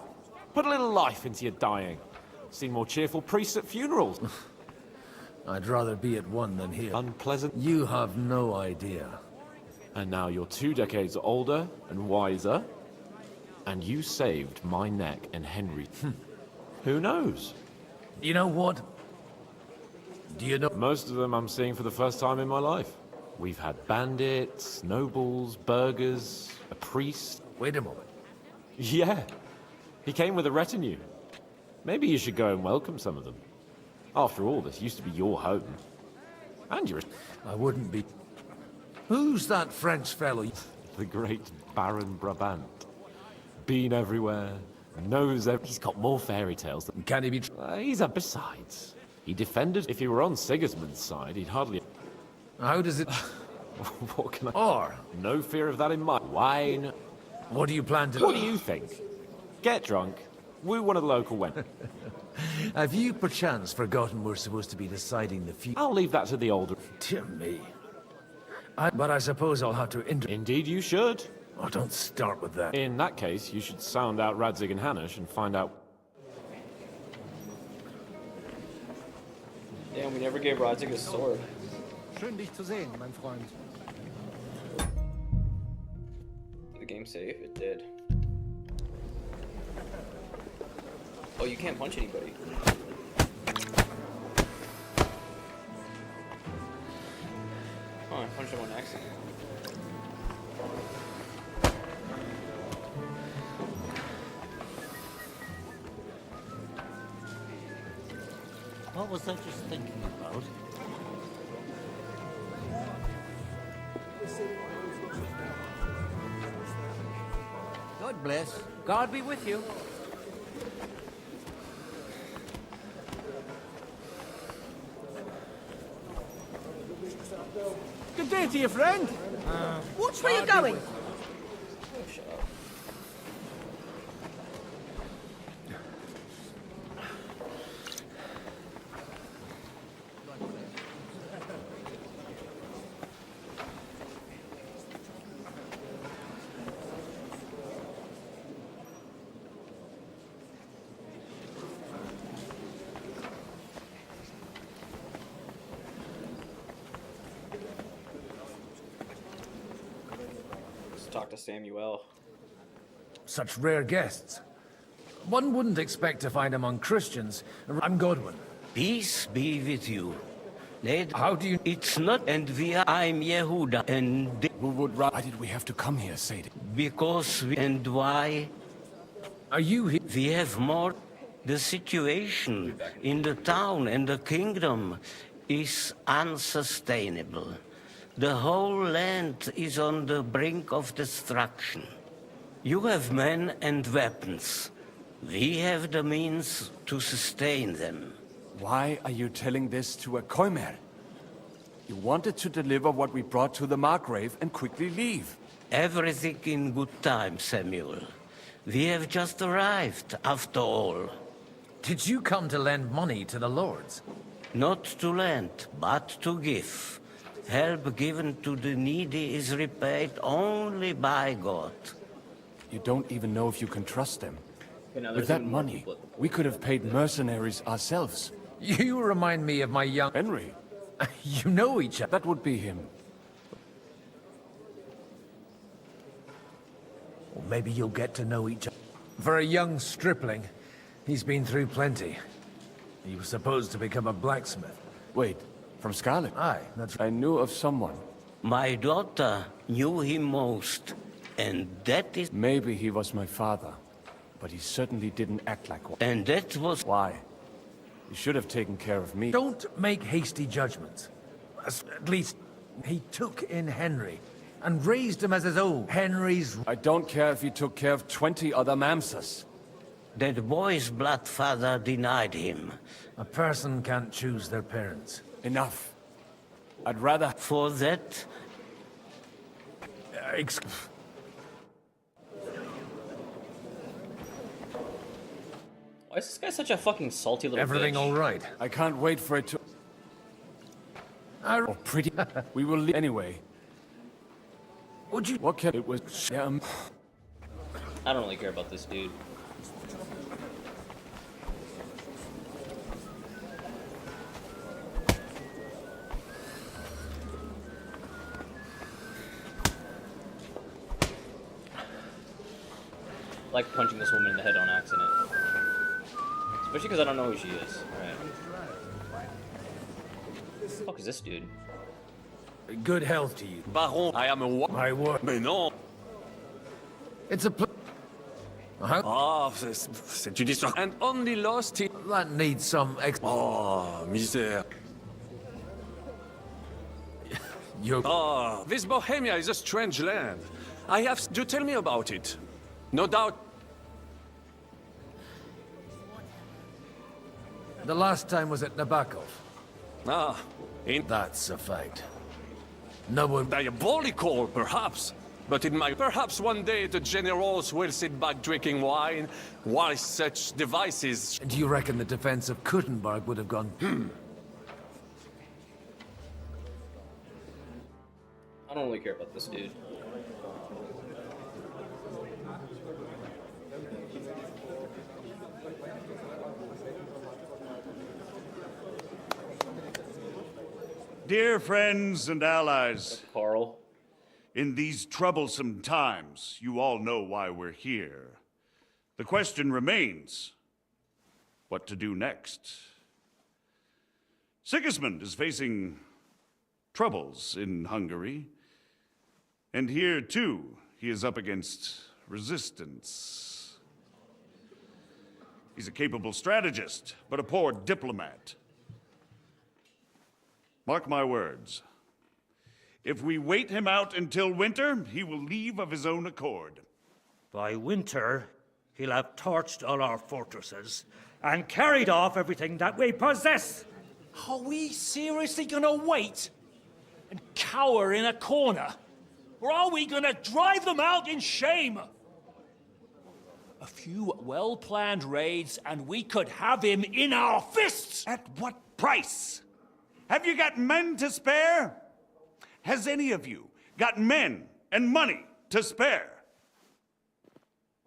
Put a little life into your dying. Seen more cheerful priests at funerals. I'd rather be at one than here. Unpleasant. You have no idea. And now you're 2 decades older and wiser. And you saved my neck and Henry. Who knows? You know what? Do you know? Most of them I'm seeing for the first time in my life. We've had bandits, nobles, burghers, a priest. Wait a moment. Yeah. He came with a retinue. Maybe you should go and welcome some of them. After all, this used to be your home. And you're... I wouldn't be... Who's that French fellow? The great Baron Brabant. Been everywhere. Knows everything. He's got more fairy tales than... Can he be... he's a... Besides, he defended... If he were on Sigismund's side, he'd hardly... How does it... What can I... Or... No fear of that in my... Wine... What do you plan to... What do you think? Get drunk, woo one of the local women. Have you perchance forgotten we're supposed to be deciding the future? I'll leave that to the older... Dear me. But I suppose I'll have to... Indeed you should. Oh, don't start with that. In that case, you should sound out Radzig and Hanush and find out... Damn, we never gave Radzig his sword. Schön dich zu sehen, mein Freund. Did the game save? It did. Oh, you can't punch anybody. Oh, I punched him on accident. What was I just thinking about? God bless. God be with you. Good day to you, friend. Watch where you're going. Shut up. talk to Samuel. Such rare guests. One wouldn't expect to find among Christians. I'm Godwin. Peace be with you. How do you... It's not... And I'm Yehuda, and... Who would... Why did we have to come here, Sadie? Because we... And why? Are you here? We have more... The situation in the town and the kingdom is unsustainable. The whole land is on the brink of destruction. You have men and weapons. We have the means to sustain them. Why are you telling this to a Koimer? You wanted to deliver what we brought to the Margrave and quickly leave. Everything in good time, Samuel. We have just arrived, after all. Did you come to lend money to the lords? Not to lend, but to give. Help given to the needy is repaid only by God. You don't even know if you can trust them. Okay, with that money, we could have paid mercenaries ourselves. You remind me of my young... Henry. You know each other. That would be him. Or maybe you'll get to know each other. For a young stripling, he's been through plenty. He was supposed to become a blacksmith. Wait, from Scarlet? Aye, that's... I knew of someone. My daughter knew him most, and that is... Maybe he was my father, but he certainly didn't act like one. And that was... Why? You should have taken care of me. Don't make hasty judgments. At least, he took in Henry, and raised him as his own. Henry's... I don't care if he took care of 20 other Mamsas. That boy's blood father denied him. A person can't choose their parents. Enough. I'd rather... For that... Why is this guy such a fucking salty little Everything bitch? all right? I can't wait for it to... Oh, pretty... We will leave anyway. Would you... What can... It was... I don't really care about this dude. I like punching this woman in the head on accident. Especially because I don't know who she is. Alright. What the fuck is this dude? Good health to you. Baron, I am a... My word. Mais non. It's a Ah, c'est une histoire. And only lost it. That needs some Oh, misère. This Bohemia is a strange land. I have... Do tell me about it. No doubt. The last time was at Nabokov. Ah, That's a fact. No one... Diabolical, perhaps. But in my... Perhaps one day the generals will sit back drinking wine, while such devices... Do you reckon the defense of Kuttenberg would have gone... I don't really care about this dude. Dear friends and allies, Carl. In these troublesome times, you all know why we're here. The question remains, what to do next? Sigismund is facing troubles in Hungary, and here too, he is up against resistance. He's a capable strategist, but a poor diplomat. Mark my words. If we wait him out until winter, he will leave of his own accord. By winter, he'll have torched all our fortresses and carried off everything that we possess. Are we seriously gonna wait and cower in a corner? Or are we gonna drive them out in shame? A few well-planned raids and we could have him in our fists! At what price? Have you got men to spare? Has any of you got men and money to spare?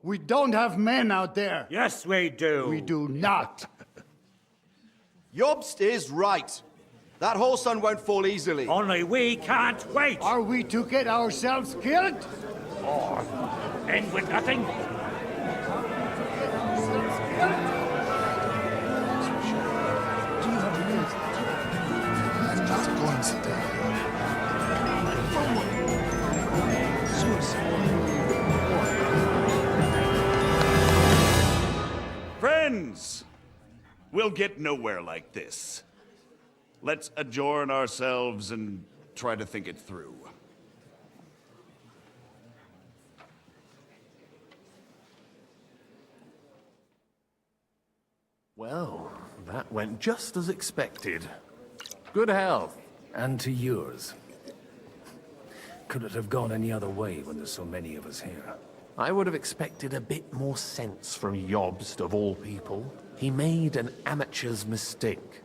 We don't have men out there. Yes, we do. We do not. Jobst is right. That whole sun won't fall easily. Only we can't wait. Are we to get ourselves killed? Or end with nothing? Friends! We'll get nowhere like this. Let's adjourn ourselves and try to think it through. Well, that went just as expected. Good health. And to yours. Could it have gone any other way when there's so many of us here? I would have expected a bit more sense from Jobst, of all people. He made an amateur's mistake.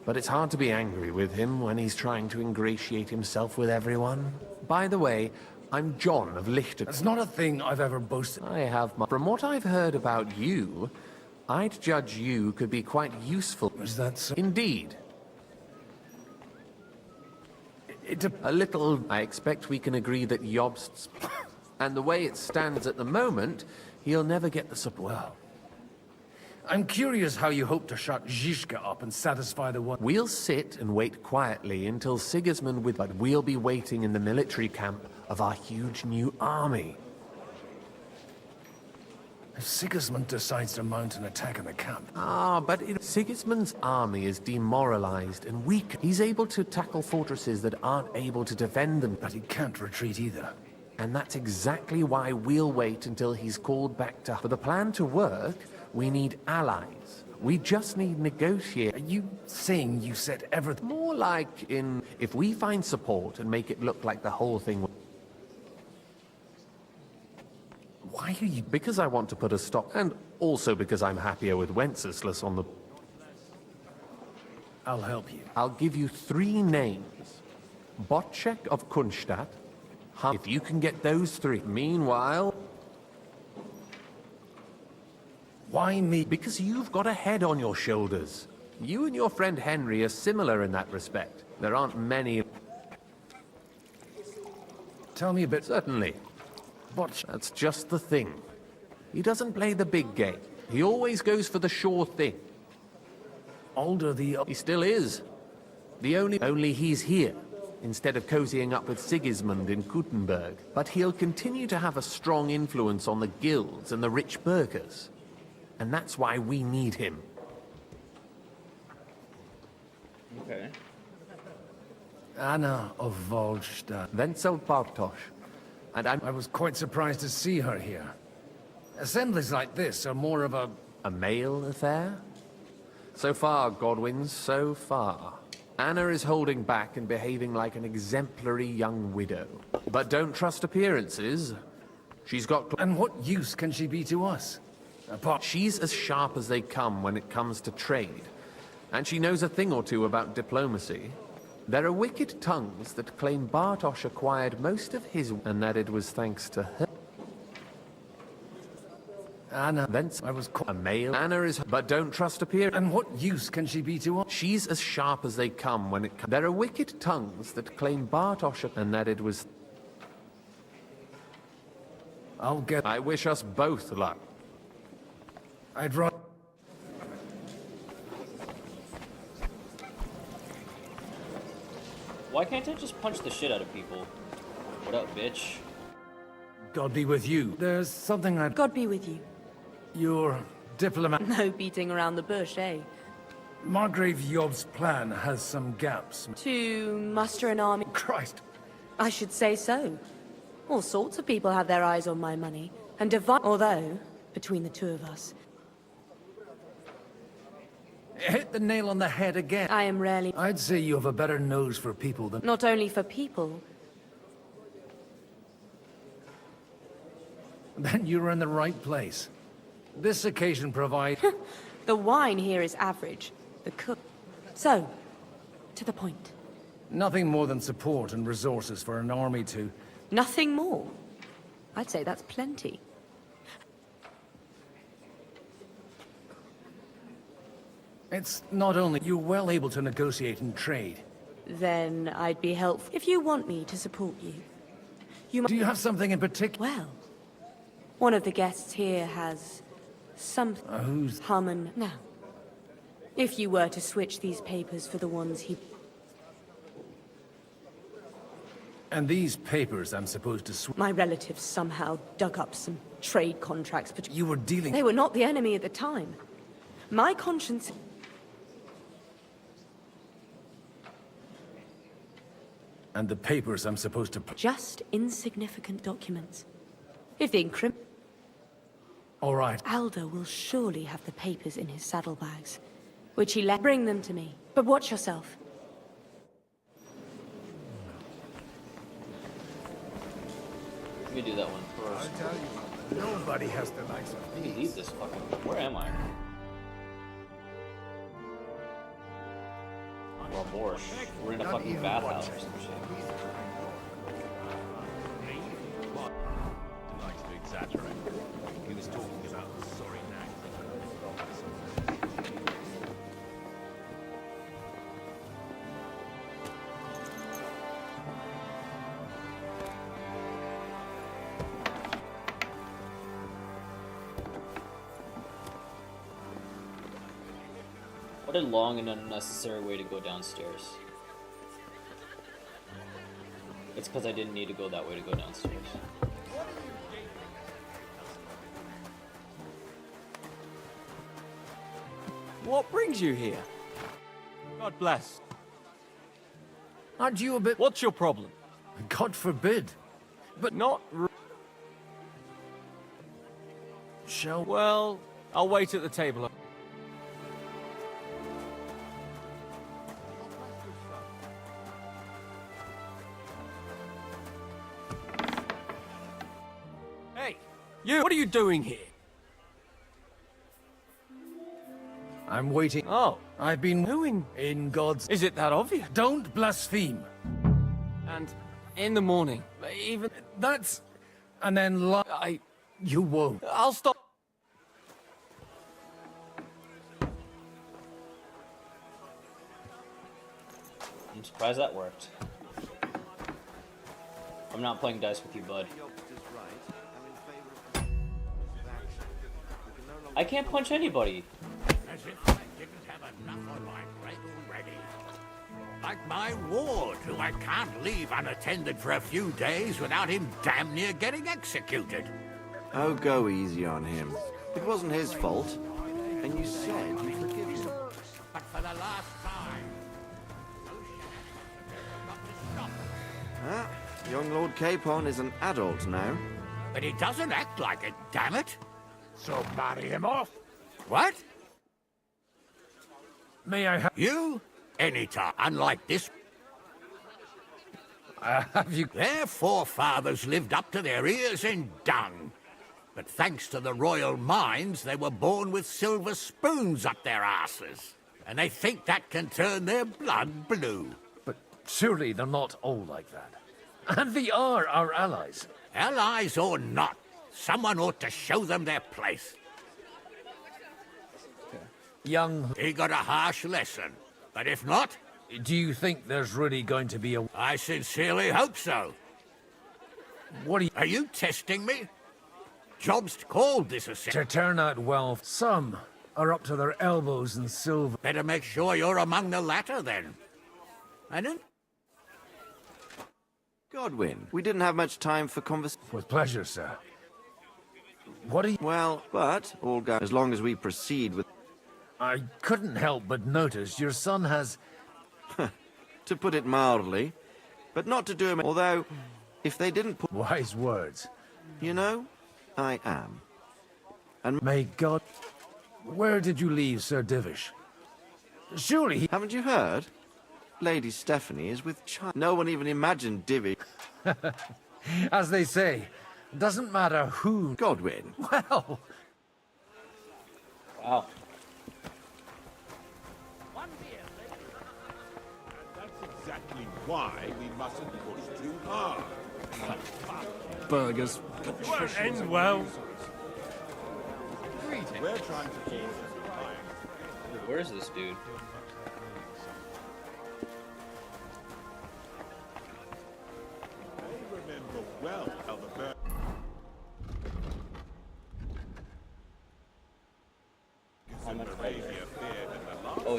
But it's hard to be angry with him when he's trying to ingratiate himself with everyone. By the way, I'm John of Lichten. That's not a thing I've ever boasted. I have my... From what I've heard about you, I'd judge you could be quite useful. Is that so? Indeed. A little... I expect we can agree that Jobst's... And the way it stands at the moment, he'll never get the support. Well, I'm curious how you hope to shut Zizka up and satisfy the one... We'll sit and wait quietly until Sigismund with... But we'll be waiting in the military camp of our huge new army. If Sigismund decides to mount an attack on the camp... But Sigismund's army is demoralized and weak. He's able to tackle fortresses that aren't able to defend them. But he can't retreat either. And that's exactly why we'll wait until he's called back to... For the plan to work, we need allies. We just need negotiate. Are you saying you said everything? More like in... If we find support and make it look like the whole thing... Why are you... Because I want to put a stop, and also because I'm happier with Wenceslas on the... I'll help you. I'll give you 3 names. Botchek of Kunstadt. If you can get those 3. Meanwhile... Why me? Because you've got a head on your shoulders. You and your friend Henry are similar in that respect. There aren't many... Tell me a bit... Certainly. That's just the thing. He doesn't play the big game. He always goes for the sure thing. He still is. Only he's here, instead of cozying up with Sigismund in Gutenberg. But he'll continue to have a strong influence on the guilds and the rich burghers. And that's why we need him. Okay. Anna of Waldstadt. Wenzel Bartosz. And I was quite surprised to see her here. Assemblies like this are more of a... A male affair? So far, Godwin, so far. Anna is holding back and behaving like an exemplary young widow. But don't trust appearances. She's got... And what use can she be to us? She's as sharp as they come when it comes to trade. And she knows a thing or two about diplomacy. There are wicked tongues that claim Bartosz acquired most of his... And that it was thanks to her. Anna. I was a male. Anna is... But don't trust appearances. And what use can she be to us? She's as sharp as they come when it comes... There are wicked tongues that claim Bartosz... And that it was... I'll get... I wish us both luck. I'd rather... Why can't I just punch the shit out of people? What up, bitch? God be with you. There's something I'd... God be with you. Your diplomat... No beating around the bush, eh? Margrave Job's plan has some gaps. To muster an army... Christ! I should say so. All sorts of people have their eyes on my money, and divide... Although, between the two of us... Hit the nail on the head again. I am rarely... I'd say you have a better nose for people than... Not only for people... Then you're in the right place. This occasion provides... The wine here is average. The cook... So, to the point. Nothing more than support and resources for an army to... Nothing more? I'd say that's plenty. It's not only... You're well able to negotiate and trade. Then I'd be helpful if you want me to support you. Do you have something in particular? Well, one of the guests here has some... who's... Harmon. Now, if you were to switch these papers for the ones he... And these papers I'm supposed to My relatives somehow dug up some trade contracts, but... You were dealing... They were not the enemy at the time. My conscience... And the papers I'm supposed to... Just insignificant documents. If the All right. Aldo will surely have the papers in his saddlebags, which he let... Bring them to me, but watch yourself. Let me do that one first. I'll tell you, nobody has the likes of Let me these. leave this fucking... Where am I? Well, Borscht. We're in a Not fucking even bathhouse one. or some shit. Likes to exaggerate. He was talking about the sorry nag. What a long and unnecessary way to go downstairs. It's because I didn't need to go that way to go downstairs. What brings you here? God bless. Aren't you a bit... What's your problem? God forbid. But not... Shall... Well, I'll wait at the table. Hey, you! What are you doing here? I'm waiting. Oh, I've been... Who in God's... is it that obvious? Don't blaspheme. And in the morning, even... That's... And then You won't. I'll stop. I'm surprised that worked. I'm not playing dice with you, bud. I can't punch anybody. As if I didn't have enough on my plate already. Like my ward, who I can't leave unattended for a few days without him damn near getting executed. Oh, go easy on him. It wasn't his fault. And you said you forgive him. But for the last time. Ah, young Lord Capon is an adult now. But he doesn't act like it, damn it. So marry him off. What? May I have... You? Anytime. Unlike this. Have you... Their forefathers lived up to their ears in dung. But thanks to the royal mines, they were born with silver spoons up their asses. And they think that can turn their blood blue. But surely they're not all like that. And they are our allies. Allies or not, someone ought to show them their place. Young... He got a harsh lesson. But if not... Do you think there's really going to be a... I sincerely hope so. What Are you testing me? Job's called this a... To turn out well, some are up to their elbows in silver. Better make sure you're among the latter, then. And then... Godwin, we didn't have much time for conversation. With pleasure, sir. What are you... Well, but all go as long as we proceed with... I couldn't help but notice your son has... to put it mildly, but not to do him... Although, if they didn't put... Wise words. You know, I am. And... May God... Where did you leave Sir Divish? Surely he... Haven't you heard? Lady Stephanie is with child. No one even imagined Divish. As they say, doesn't matter who... Godwin. Well... Wow. Exactly why we mustn't push too hard. Burgers. Won't end well. We're trying to keep... Where is this dude? I remember well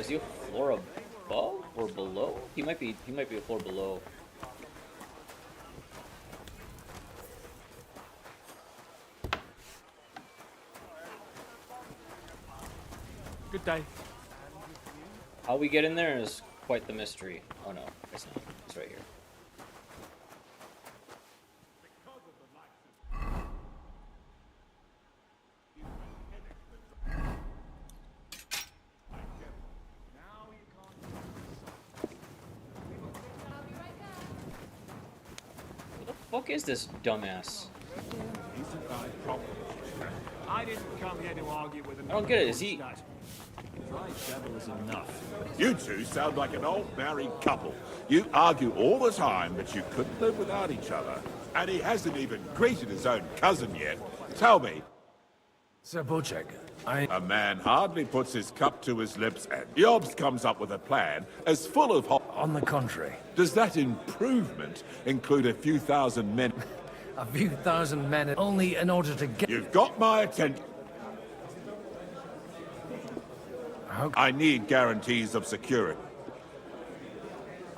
Is he a floor above or below? He might be a floor below. Good day. How we get in there is quite the mystery. Oh no, it's not. It's right here. Who the fuck is this dumbass? I didn't come here to argue with him. I don't get it. Is he? Dry devil is enough. You two sound like an old married couple. You argue all the time, but you couldn't live without each other. And he hasn't even greeted his own cousin yet. Tell me. Sir Bocek, A man hardly puts his cup to his lips and Yobs comes up with a plan as full of On the contrary. Does that improvement include a few thousand men? A few thousand men only in order to get... You've got my attention. I need guarantees of security.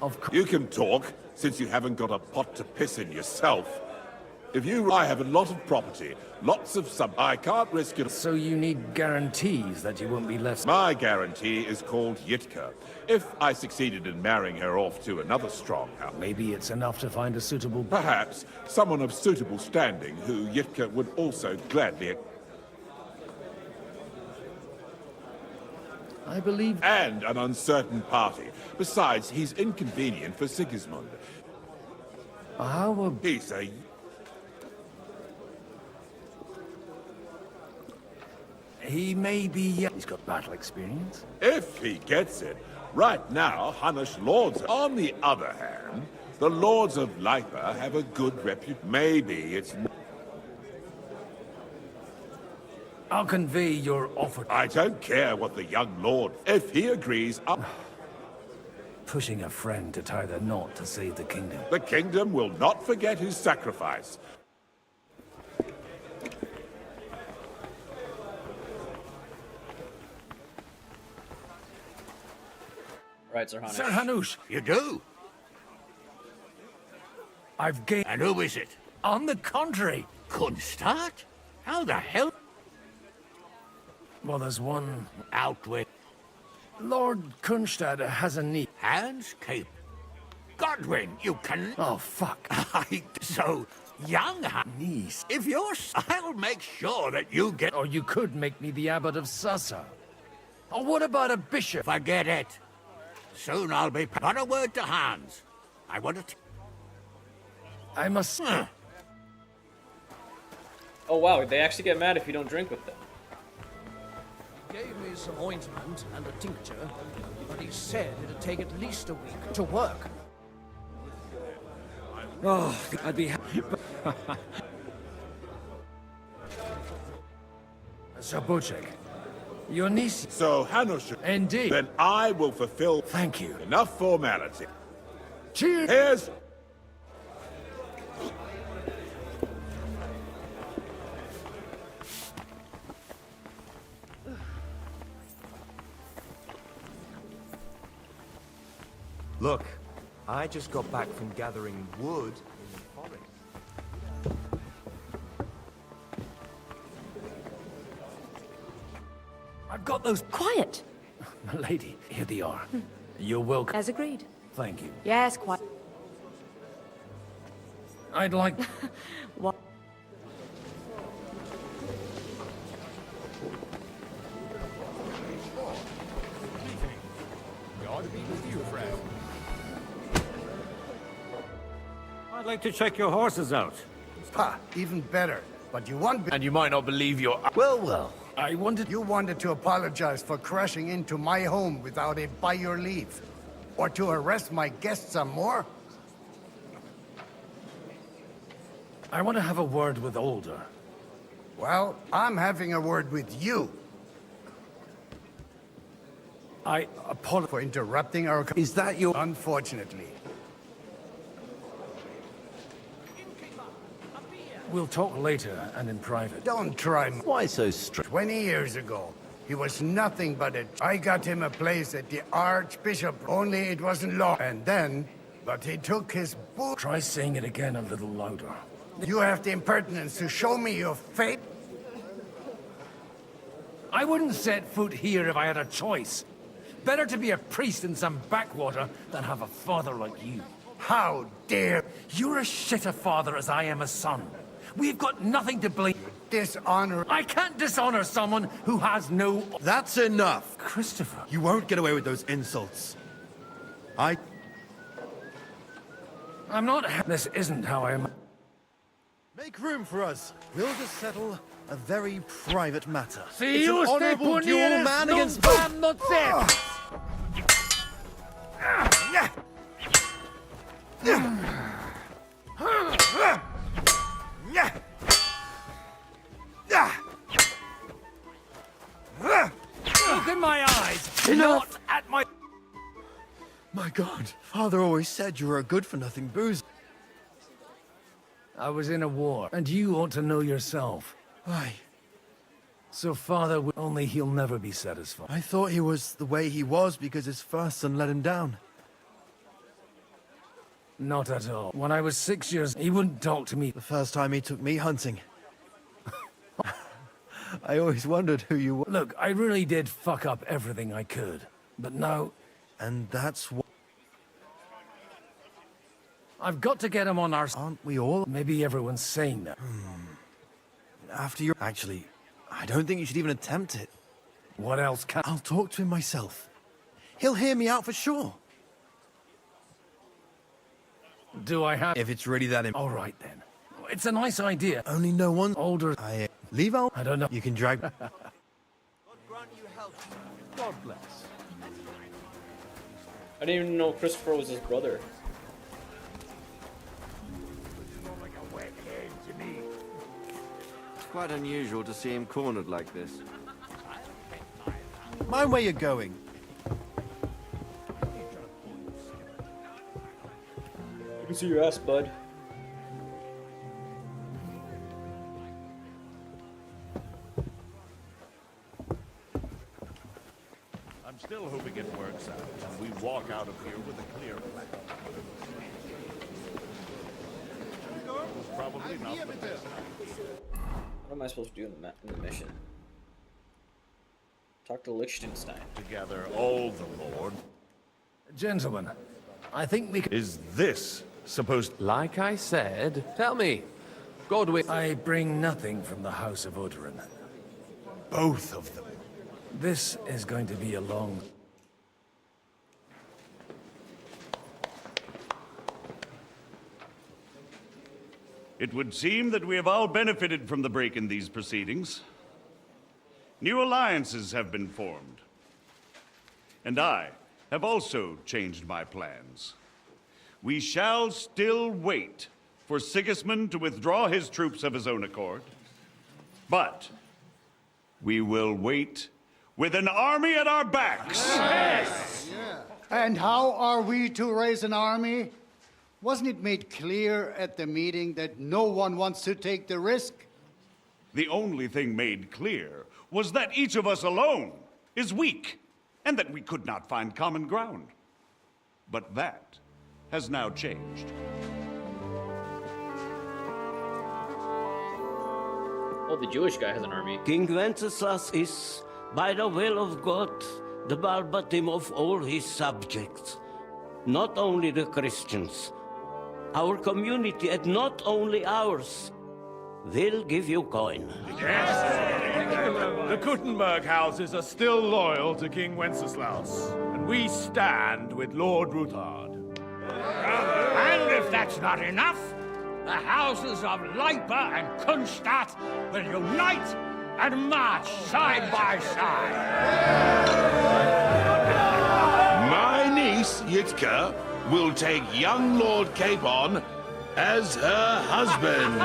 Of course. You can talk, since you haven't got a pot to piss in yourself. I have a lot of property, lots of I can't risk it. So you need guarantees that you won't be left... My guarantee is called Yitka. If I succeeded in marrying her off to another strong house... Maybe it's enough to find a suitable... Perhaps someone of suitable standing who Yitka would also gladly... I believe... And an uncertain party. Besides, he's inconvenient for Sigismund. How He's a... He may be... He's got battle experience. If he gets it. Right now, Hunnish lords. On the other hand, the lords of Lipa have a good reputation. Maybe it's... I'll convey your offer. I don't care what the young lord... If he agrees, Pushing a friend to tie the knot to save the kingdom. The kingdom will not forget his sacrifice. Right, Sir Hanush. Sir Hanush! You do? I've gained... And who is it? On the contrary. Kunstad? How the hell? Well, there's one... Out with... Lord Kunstad has a niece. Hans Cape. Godwin, you can... Oh, fuck. So, young Niece. If you're... I'll make sure that you get... Or you could make me the abbot of Sassa. Or what about a bishop? Forget it. Soon I'll be... Not a word to Hans. I want to... I must... Oh wow, they actually get mad if you don't drink with them. He gave me some ointment and a tincture, but he said it'd take at least a week to work. Oh, I'd be happy. Sir Bocek, your niece... So, Hanush... Indeed. Then I will fulfill... Thank you. Enough formality. Cheers! Here's... Look, I just got back from gathering wood in the forest. I've got those... Quiet! Lady, here they are. You're welcome. As agreed. Thank you. Yes, quite. I'd like... What? God be with you, friend. I'd like to check your horses out. Ha, even better. But you want... And you might not believe your... Well. I wanted... You wanted to apologize for crashing into my home without it by your leave. Or to arrest my guests some more? I want to have a word with Older. Well, I'm having a word with you. I apologize for interrupting our... Is that your... Unfortunately. We'll talk later and in private. Don't try... Why so strict? 20 years ago, He was nothing but I got him a place at the Archbishop, only it wasn't long. And then, but he took his boot. Try saying it again a little louder. You have the impertinence to show me your fate? I wouldn't set foot here if I had a choice. Better to be a priest in some backwater than have a father like you. How dare! You're as shit a father as I am a son. We've got nothing to blame. Dishonor. I can't dishonor someone who has no... That's enough! Christopher. You won't get away with those insults. I'm not... This isn't how I am... Make room for us. We'll just settle a very private matter. See, it's you an stay honorable duel, man against... not there! Look in my eyes, not at my... My God, Father always said you were a good-for-nothing booze. I was in a war, and you ought to know yourself. Aye. So Father, only he'll never be satisfied. I thought he was the way he was because his first son let him down. Not at all. When I was 6 years, he wouldn't talk to me. The first time he took me hunting. I always wondered who you were. Look, I really did fuck up everything I could. But now... And that's what... I've got to get him on our... Aren't we all? Maybe everyone's saying that. After your... Actually, I don't think you should even attempt it. What else can... I'll talk to him myself. He'll hear me out for sure. Do I have... If it's really that... All right, then. It's a nice idea. Only no one... Older... Leave out? I don't know. You can drag... God bless. I didn't even know Christopher was his brother. It's quite unusual to see him cornered like this. Mind where you're going. You can see your ass, bud. I'm still hoping it works out, and we walk out of here with a clear plan. Probably not the best. What am I supposed to do in the mission? Talk to Liechtenstein. To gather all the Lord. Gentlemen, I think we can... Is this supposed... Like I said, tell me, Godwin... I bring nothing from the House of Odoran. Both of them. This is going to be a long... It would seem that we have all benefited from the break in these proceedings. New alliances have been formed. And I have also changed my plans. We shall still wait for Sigismund to withdraw his troops of his own accord. But we will wait with an army at our backs. Yes. And how are we to raise an army? Wasn't it made clear at the meeting that no one wants to take the risk? The only thing made clear was that each of us alone is weak, and that we could not find common ground. But that has now changed. Oh, the Jewish guy has an army. King Wenceslas is, by the will of God, the Balbatim of all his subjects. Not only the Christians, our community, and not only ours. They'll give you coin. The Kuttenberg houses are still loyal to King Wenceslas, and we stand with Lord Ruthard. And if that's not enough, the houses of Leipa and Kunstadt will unite and march side by side. My niece, Yitka, will take young Lord Capon as her husband.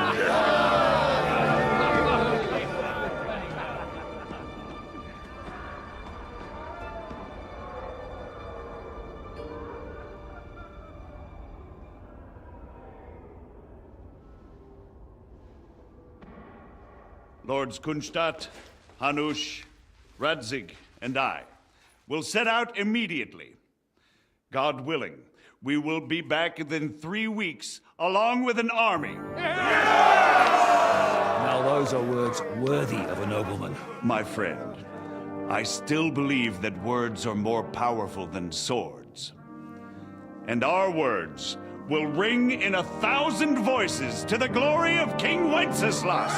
Lords Kunstadt, Hanush, Radzig, and I will set out immediately. God willing, we will be back within 3 weeks, along with an army. Now those are words worthy of a nobleman. My friend, I still believe that words are more powerful than swords. And our words will ring in 1,000 voices to the glory of King Wenceslas.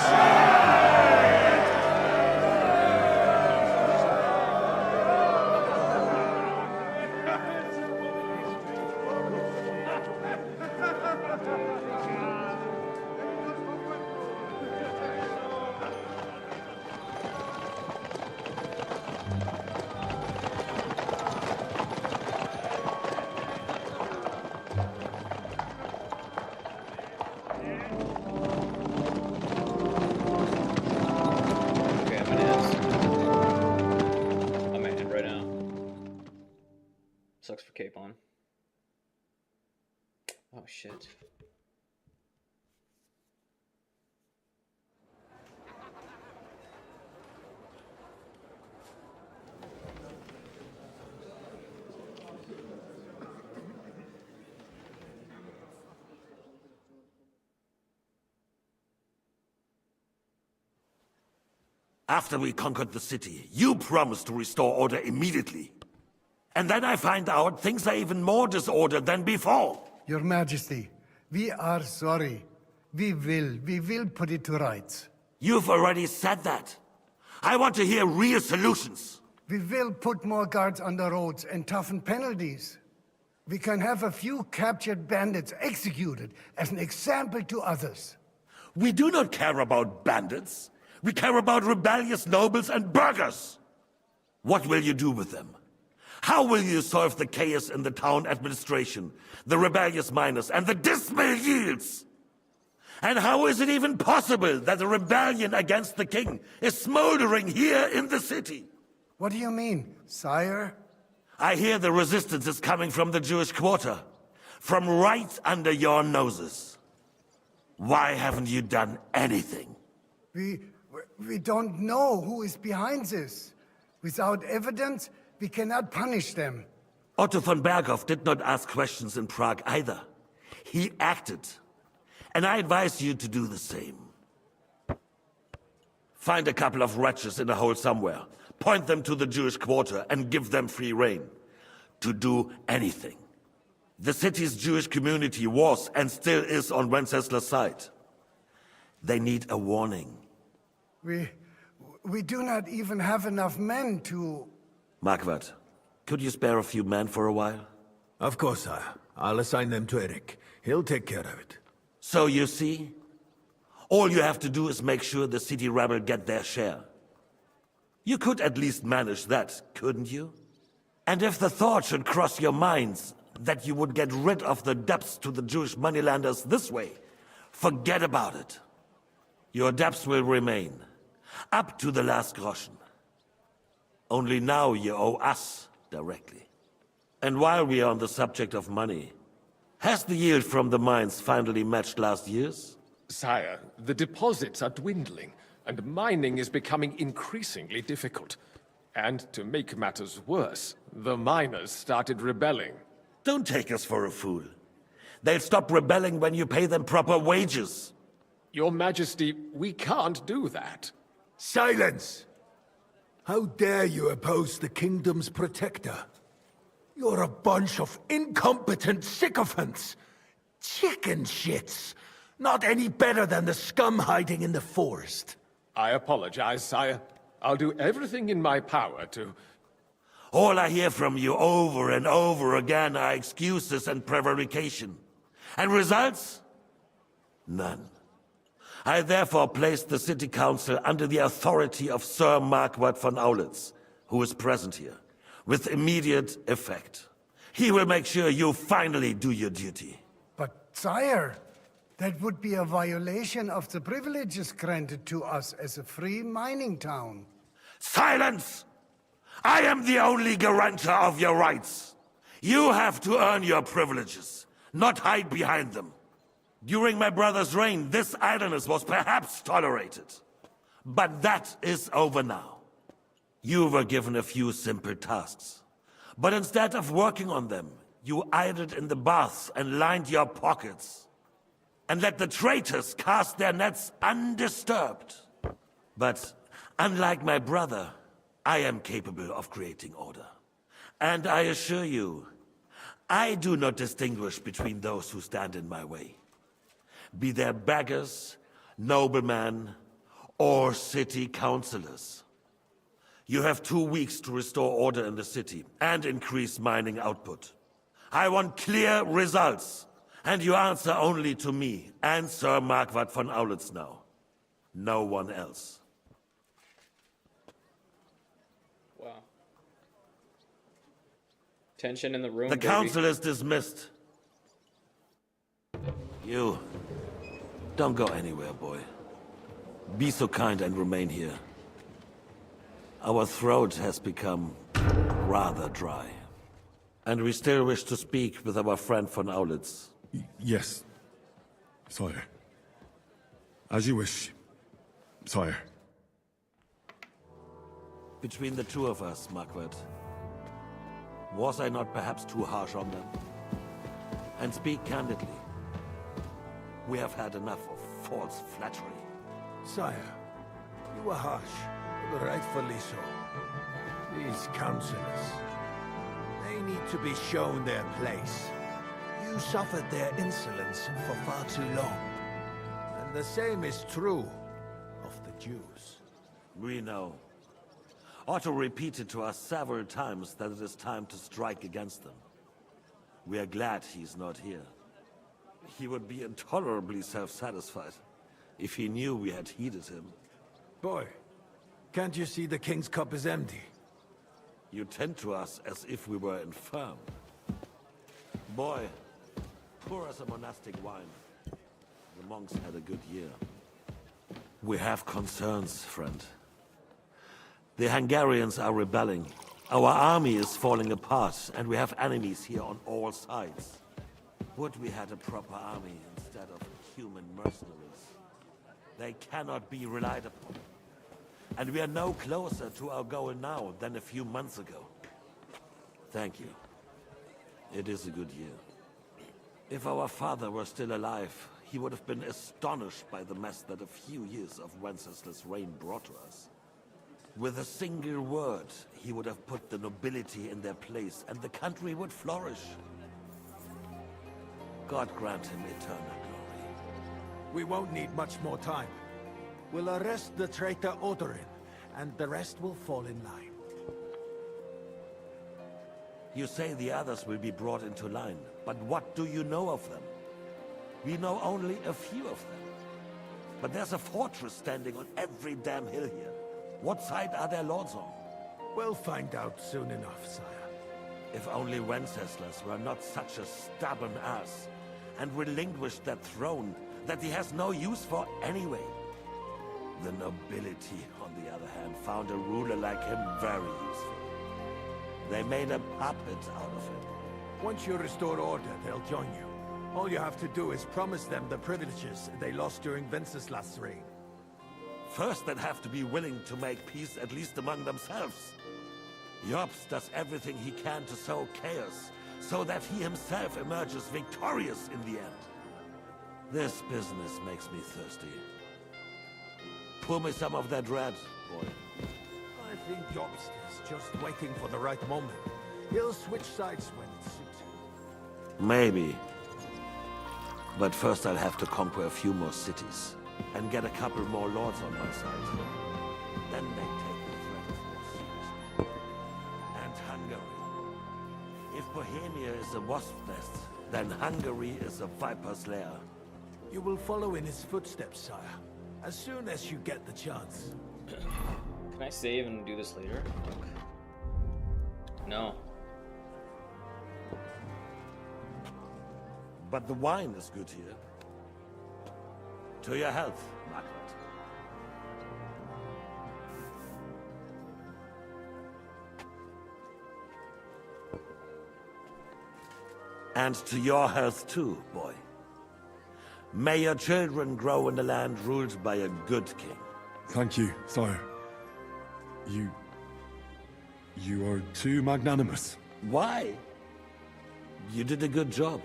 Sucks for Capon. Oh shit. After we conquered the city, you promised to restore order immediately. And then I find out things are even more disordered than before. Your Majesty, we are sorry. We will put it to rights. You've already said that. I want to hear real solutions. We will put more guards on the roads and toughen penalties. We can have a few captured bandits executed as an example to others. We do not care about bandits. We care about rebellious nobles and burghers. What will you do with them? How will you solve the chaos in the town administration, the rebellious miners, and the dismal yields? And how is it even possible that a rebellion against the king is smoldering here in the city? What do you mean, sire? I hear the resistance is coming from the Jewish quarter, from right under your noses. Why haven't you done anything? We don't know who is behind this. Without evidence, we cannot punish them. Otto von Berghoff did not ask questions in Prague either. He acted. And I advise you to do the same. Find a couple of wretches in a hole somewhere, point them to the Jewish quarter, and give them free rein to do anything. The city's Jewish community was and still is on Wenceslas' side. They need a warning. We do not even have enough men to... Marquardt, could you spare a few men for a while? Of course, sire. I'll assign them to Eric. He'll take care of it. So you see? All you have to do is make sure the city rabble get their share. You could at least manage that, couldn't you? And if the thought should cross your minds that you would get rid of the debts to the Jewish moneylenders this way, forget about it. Your debts will remain, up to the last groschen. Only now you owe us directly. And while we are on the subject of money, has the yield from the mines finally matched last year's? Sire, the deposits are dwindling, and mining is becoming increasingly difficult. And to make matters worse, the miners started rebelling. Don't take us for a fool. They'll stop rebelling when you pay them proper wages. Your Majesty, we can't do that. Silence! How dare you oppose the kingdom's protector? You're a bunch of incompetent sycophants. Chicken shits. Not any better than the scum hiding in the forest. I apologize, sire. I'll do everything in my power to... All I hear from you over and over again are excuses and prevarication. And results? None. I therefore placed the city council under the authority of Sir Marquardt von Aulitz, who is present here, with immediate effect. He will make sure you finally do your duty. But, sire, that would be a violation of the privileges granted to us as a free mining town. Silence! I am the only guarantor of your rights. You have to earn your privileges, not hide behind them. During my brother's reign, this idleness was perhaps tolerated. But that is over now. You were given a few simple tasks. But instead of working on them, you idled in the baths and lined your pockets. And let the traitors cast their nets undisturbed. But unlike my brother, I am capable of creating order. And I assure you, I do not distinguish between those who stand in my way. Be they beggars, noblemen, or city councillors. You have 2 weeks to restore order in the city and increase mining output. I want clear results, and you answer only to me and Sir Marquardt von Aulitz now. No one else. Wow. Tension in the room, The baby. council is dismissed. You, don't go anywhere, boy. Be so kind and remain here. Our throat has become rather dry. And we still wish to speak with our friend von Aulitz. Yes, sire. As you wish, sire. Between the two of us, Marquardt, was I not perhaps too harsh on them? And speak candidly, we have had enough of false flattery. Sire, you were harsh, but rightfully so. These councillors, they need to be shown their place. You suffered their insolence for far too long. And the same is true of the Jews. We know. Otto repeated to us several times that it is time to strike against them. We are glad he's not here. He would be intolerably self-satisfied if he knew we had heeded him. Boy, can't you see the King's cup is empty? You tend to us as if we were infirm. Boy, pour us a monastic wine. The monks had a good year. We have concerns, friend. The Hungarians are rebelling. Our army is falling apart, and we have enemies here on all sides. Would we had a proper army instead of human mercenaries? They cannot be relied upon. And we are no closer to our goal now than a few months ago. Thank you. It is a good year. If our father were still alive, he would have been astonished by the mess that a few years of Wenceslas' reign brought to us. With a single word, he would have put the nobility in their place, and the country would flourish. God grant him eternal glory. We won't need much more time. We'll arrest the traitor Odorin, and the rest will fall in line. You say the others will be brought into line, but what do you know of them? We know only a few of them. But there's a fortress standing on every damn hill here. What side are their lords on? We'll find out soon enough, sire. If only Wenceslas were not such a stubborn ass, and relinquished that throne that he has no use for anyway. The nobility, on the other hand, found a ruler like him very useful. They made a puppet out of him. Once you restore order, they'll join you. All you have to do is promise them the privileges they lost during Wenceslas' reign. First, they'd have to be willing to make peace at least among themselves. Jobst does everything he can to sow chaos, so that he himself emerges victorious in the end. This business makes me thirsty. Pour me some of that red, boy. I think Jobst is just waiting for the right moment. He'll switch sides when it suits him. Maybe. But first I'll have to conquer a few more cities, and get a couple more lords on my side. Then they take the threat of war seriously. And Hungary. If Bohemia is a wasp nest, then Hungary is a viper's lair. You will follow in his footsteps, sire, as soon as you get the chance. Can I save and do this later? No. But the wine is good here. To your health, Marquardt. And to your health too, boy. May your children grow in a land ruled by a good king. Thank you, sire. You are too magnanimous. Why? You did a good job.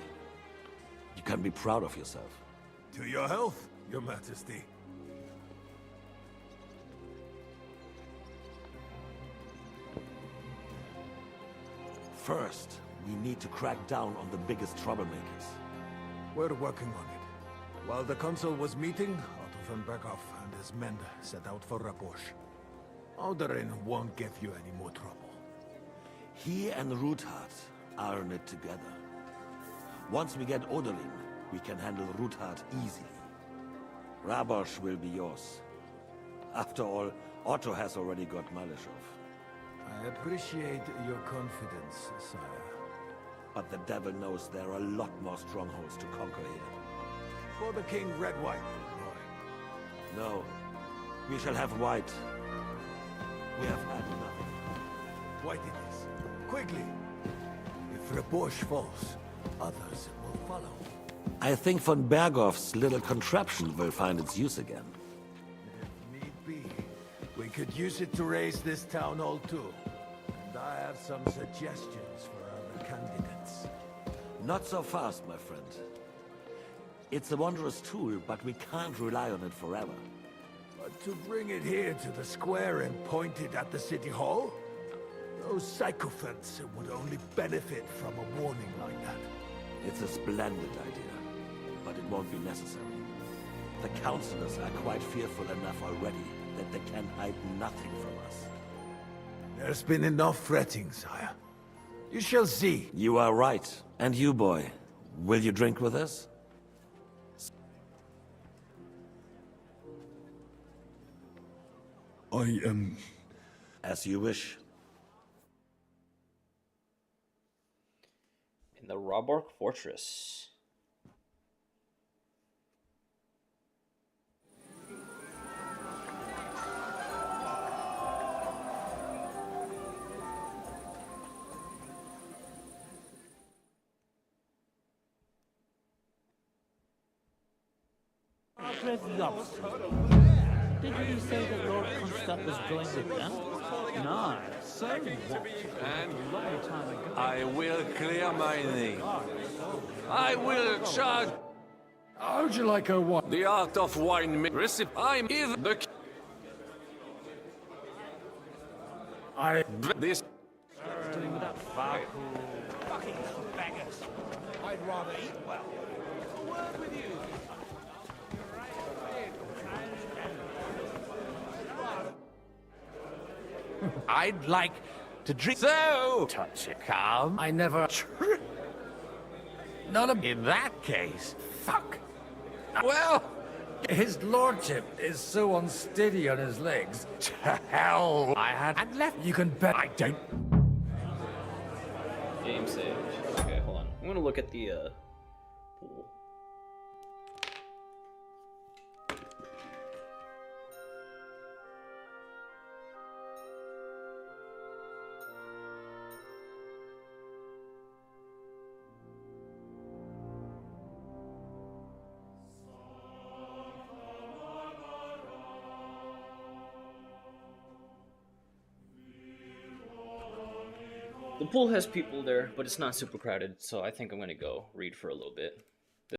You can be proud of yourself. To your health, Your Majesty. First, we need to crack down on the biggest troublemakers. We're working on it. While the council was meeting, Otto von Berghoff and his men set out for Rabosch. Alderin won't give you any more trouble. He and Ruthard are in it together. Once we get Oderlin, we can handle Ruthard easily. Rabosch will be yours. After all, Otto has already got Malishov. I appreciate your confidence, sire. But the devil knows there are a lot more strongholds to conquer here. For the king, red wine. No, we shall have white. We have had enough. White it is. Quickly! If Rabosch falls, others will follow. I think von Berghoff's little contraption will find its use again. If need be, we could use it to raise this town hall too. And I have some suggestions for other candidates. Not so fast, my friend. It's a wondrous tool, but we can't rely on it forever. But to bring it here to the square and point it at the city hall? Those sycophants would only benefit from a warning like that. It's a splendid idea, but it won't be necessary. The councillors are quite fearful enough already that they can hide nothing from us. There's been enough fretting, sire. You shall see. You are right. And you, boy, will you drink with us? I am... As you wish. In the Roborg Fortress. Did you say that Lord Constac was going with them? No. So what? And A long time ago. I will clear my name. I will charge. How would you like a what? The art of wine recipe. I'm even the. This. Doing without fucking beggars. I'd rather eat well. A word with you. I'd like to drink. So, touch it, calm. I never. None of. In that case, fuck. Well, His lordship is so unsteady on his legs. to hell. I had and left. You can bet. I don't. Game saved. Okay, hold on. I'm gonna look at the pool. The pool has people there, but it's not super crowded, so I think I'm gonna go read for a little bit.